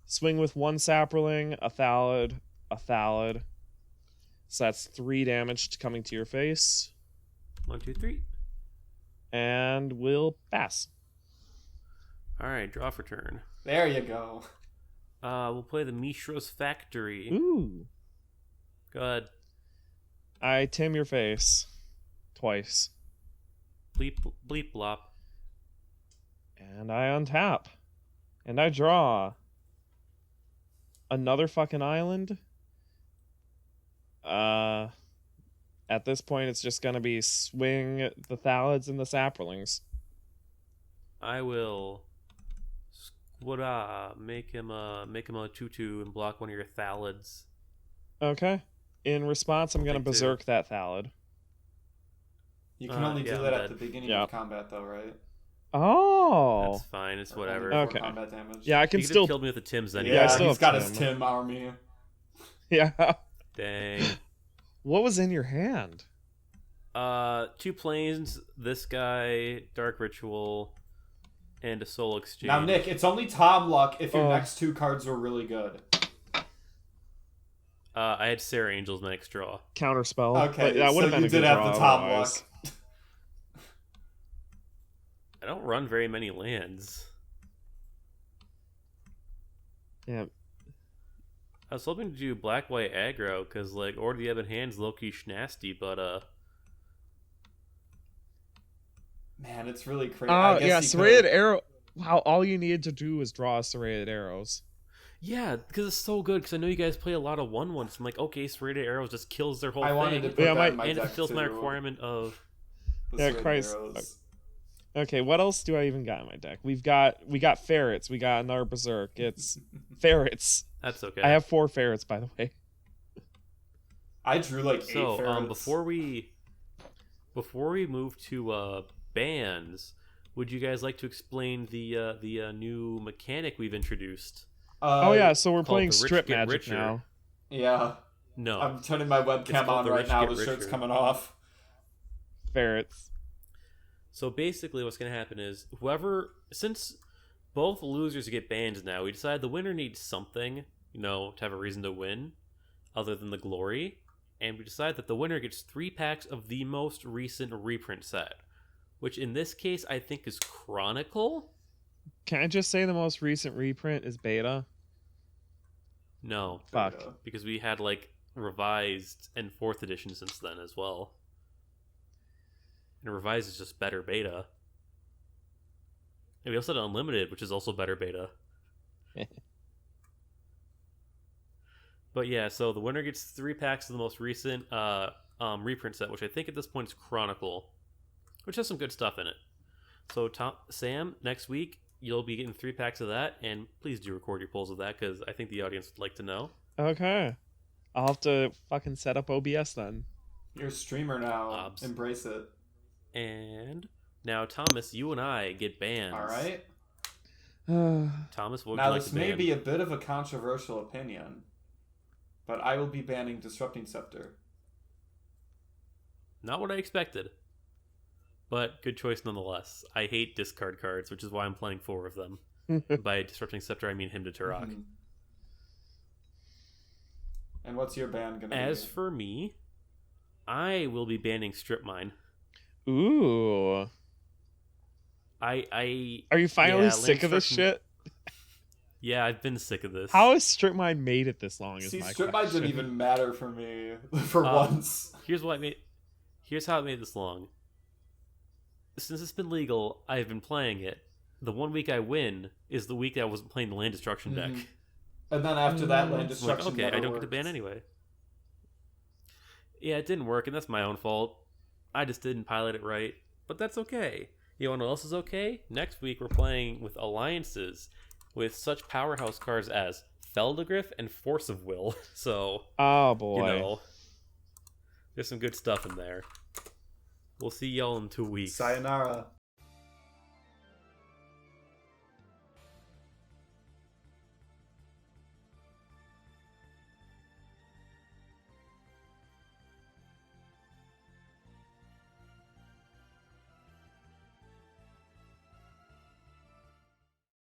[SPEAKER 3] swing with 1 Saproling, a Thallid, a Thallid. So that's 3 damage coming to your face.
[SPEAKER 1] 1, 2, 3.
[SPEAKER 3] And we'll pass.
[SPEAKER 1] Alright, draw for turn.
[SPEAKER 2] There you go.
[SPEAKER 1] We'll play the Mishra's Factory.
[SPEAKER 3] Ooh.
[SPEAKER 1] Go ahead.
[SPEAKER 3] I Tim your face. Twice.
[SPEAKER 1] Bleep, bleep, blop.
[SPEAKER 3] And I untap. And I draw. Another fucking island? At this point, it's just gonna be swing the Thallids and the Saprolings.
[SPEAKER 1] I will make him a 2/2 and block one of your Thallids.
[SPEAKER 3] Okay. In response, I'm gonna
[SPEAKER 1] Take 2.
[SPEAKER 3] berserk that Thallid.
[SPEAKER 2] You can only
[SPEAKER 1] yeah,
[SPEAKER 2] do that
[SPEAKER 1] I'm
[SPEAKER 2] at the beginning of combat, though, right?
[SPEAKER 3] Oh.
[SPEAKER 1] That's fine. It's whatever.
[SPEAKER 2] Or only
[SPEAKER 3] Okay.
[SPEAKER 2] before combat damage.
[SPEAKER 3] Yeah, I
[SPEAKER 1] He
[SPEAKER 3] can
[SPEAKER 1] could
[SPEAKER 3] still.
[SPEAKER 1] have killed me with the Tims then.
[SPEAKER 3] Yeah, I still
[SPEAKER 2] he's
[SPEAKER 3] have
[SPEAKER 2] got
[SPEAKER 3] Tim.
[SPEAKER 2] his Tim army.
[SPEAKER 3] Yeah.
[SPEAKER 1] Dang.
[SPEAKER 3] What was in your hand?
[SPEAKER 1] 2 planes, this guy, Dark Ritual, and a Soul Exchange.
[SPEAKER 2] Now, Nick, it's only Tom luck if your next 2 cards were really good.
[SPEAKER 1] I had Sarah Angel's my next draw.
[SPEAKER 3] Counterspell.
[SPEAKER 2] Okay,
[SPEAKER 3] But that would
[SPEAKER 2] so
[SPEAKER 3] have been
[SPEAKER 2] you
[SPEAKER 3] a good
[SPEAKER 2] did have
[SPEAKER 3] draw
[SPEAKER 2] the Tom
[SPEAKER 3] otherwise.
[SPEAKER 2] luck.
[SPEAKER 1] I don't run very many lands.
[SPEAKER 3] Yeah.
[SPEAKER 1] I was hoping to do black-white aggro, because, like, Order the Ebon Hand's low-key schnasty, but,
[SPEAKER 2] Man, it's really crazy.
[SPEAKER 3] Oh, yeah, serrated arrow. Wow, all you needed to do was draw serrated arrows.
[SPEAKER 1] yeah, because it's so good, because I know you guys play a lot of 1/1s. I'm like, okay, serrated arrows just kills their whole
[SPEAKER 2] I
[SPEAKER 1] thing.
[SPEAKER 2] wanted to put
[SPEAKER 3] Yeah,
[SPEAKER 2] that in my
[SPEAKER 1] and it
[SPEAKER 2] deck,
[SPEAKER 1] fulfills my
[SPEAKER 2] too.
[SPEAKER 1] requirement of...
[SPEAKER 2] The
[SPEAKER 3] Yeah,
[SPEAKER 2] serrated
[SPEAKER 3] Christ.
[SPEAKER 2] arrows.
[SPEAKER 3] Okay, what else do I even got in my deck? We got ferrets. We got another berserk. It's ferrets.
[SPEAKER 1] That's okay.
[SPEAKER 3] I have 4 ferrets, by the way.
[SPEAKER 2] I drew like 8
[SPEAKER 1] So,
[SPEAKER 2] ferrets.
[SPEAKER 1] before we move to bands, would you guys like to explain the new mechanic we've introduced?
[SPEAKER 3] Oh yeah, so we're
[SPEAKER 1] called
[SPEAKER 3] playing
[SPEAKER 1] the Rich
[SPEAKER 3] strip
[SPEAKER 1] Get
[SPEAKER 3] magic
[SPEAKER 1] Richer.
[SPEAKER 3] now.
[SPEAKER 2] Yeah.
[SPEAKER 1] No.
[SPEAKER 2] I'm turning my
[SPEAKER 1] It's
[SPEAKER 2] webcam
[SPEAKER 1] called
[SPEAKER 2] on
[SPEAKER 1] the
[SPEAKER 2] right
[SPEAKER 1] Rich
[SPEAKER 2] now.
[SPEAKER 1] Get
[SPEAKER 2] The shirt's
[SPEAKER 1] Richer.
[SPEAKER 2] coming off.
[SPEAKER 3] Ferrets.
[SPEAKER 1] So basically what's going to happen is since both losers get bans now, we decide the winner needs something, to have a reason to win other than the glory. And we decide that the winner gets 3 packs of the most recent reprint set, which in this case I think is Chronicle.
[SPEAKER 3] Can I just say the most recent reprint is beta?
[SPEAKER 1] No.
[SPEAKER 3] Fuck.
[SPEAKER 2] Beta.
[SPEAKER 1] Because we had revised and 4th edition since then as well. And revised is just better beta. And we also had unlimited, which is also better beta. But yeah, so the winner gets 3 packs of the most recent reprint set, which I think at this point is Chronicle, which has some good stuff in it. So Sam, next week you'll be getting 3 packs of that, and please do record your pulls of that because I think the audience would like to know.
[SPEAKER 3] Okay. I'll have to fucking set up OBS then.
[SPEAKER 2] You're a streamer now. Embrace it.
[SPEAKER 1] And now, Thomas, you and I get bans.
[SPEAKER 2] All right.
[SPEAKER 1] Thomas, what would
[SPEAKER 2] now
[SPEAKER 1] you like
[SPEAKER 2] this
[SPEAKER 1] to ban?
[SPEAKER 2] may be a bit of a controversial opinion, but I will be banning Disrupting Scepter.
[SPEAKER 1] Not what I expected, but good choice nonetheless. I hate discard cards, which is why I'm playing 4 of them. By Disrupting Scepter, I mean Hymn to Turok.
[SPEAKER 2] Mm-hmm. And what's your ban gonna be?
[SPEAKER 1] As for me, I will be banning Strip Mine.
[SPEAKER 3] Ooh.
[SPEAKER 1] I
[SPEAKER 3] Are you finally
[SPEAKER 1] yeah,
[SPEAKER 3] sick of this shit?
[SPEAKER 1] Yeah, I've been sick of this.
[SPEAKER 3] How has Strip Mine made it this long?
[SPEAKER 2] See,
[SPEAKER 3] is my
[SPEAKER 2] Strip Mine
[SPEAKER 3] question.
[SPEAKER 2] didn't even matter for me for once.
[SPEAKER 1] Here's how it made this long. Since it's been legal, I've been playing it. The 1 week I win is the week I wasn't playing the Land Destruction deck.
[SPEAKER 2] And then after that, Land
[SPEAKER 1] It's like,
[SPEAKER 2] Destruction
[SPEAKER 1] okay,
[SPEAKER 2] never
[SPEAKER 1] I don't
[SPEAKER 2] worked.
[SPEAKER 1] get to ban anyway. Yeah, it didn't work, and that's my own fault. I just didn't pilot it right, but that's okay. You know what else is okay? Next week we're playing with alliances with such powerhouse cards as Feldegriff and Force of Will. So,
[SPEAKER 3] oh boy,
[SPEAKER 1] there's some good stuff in there. We'll see y'all in 2 weeks.
[SPEAKER 2] Sayonara.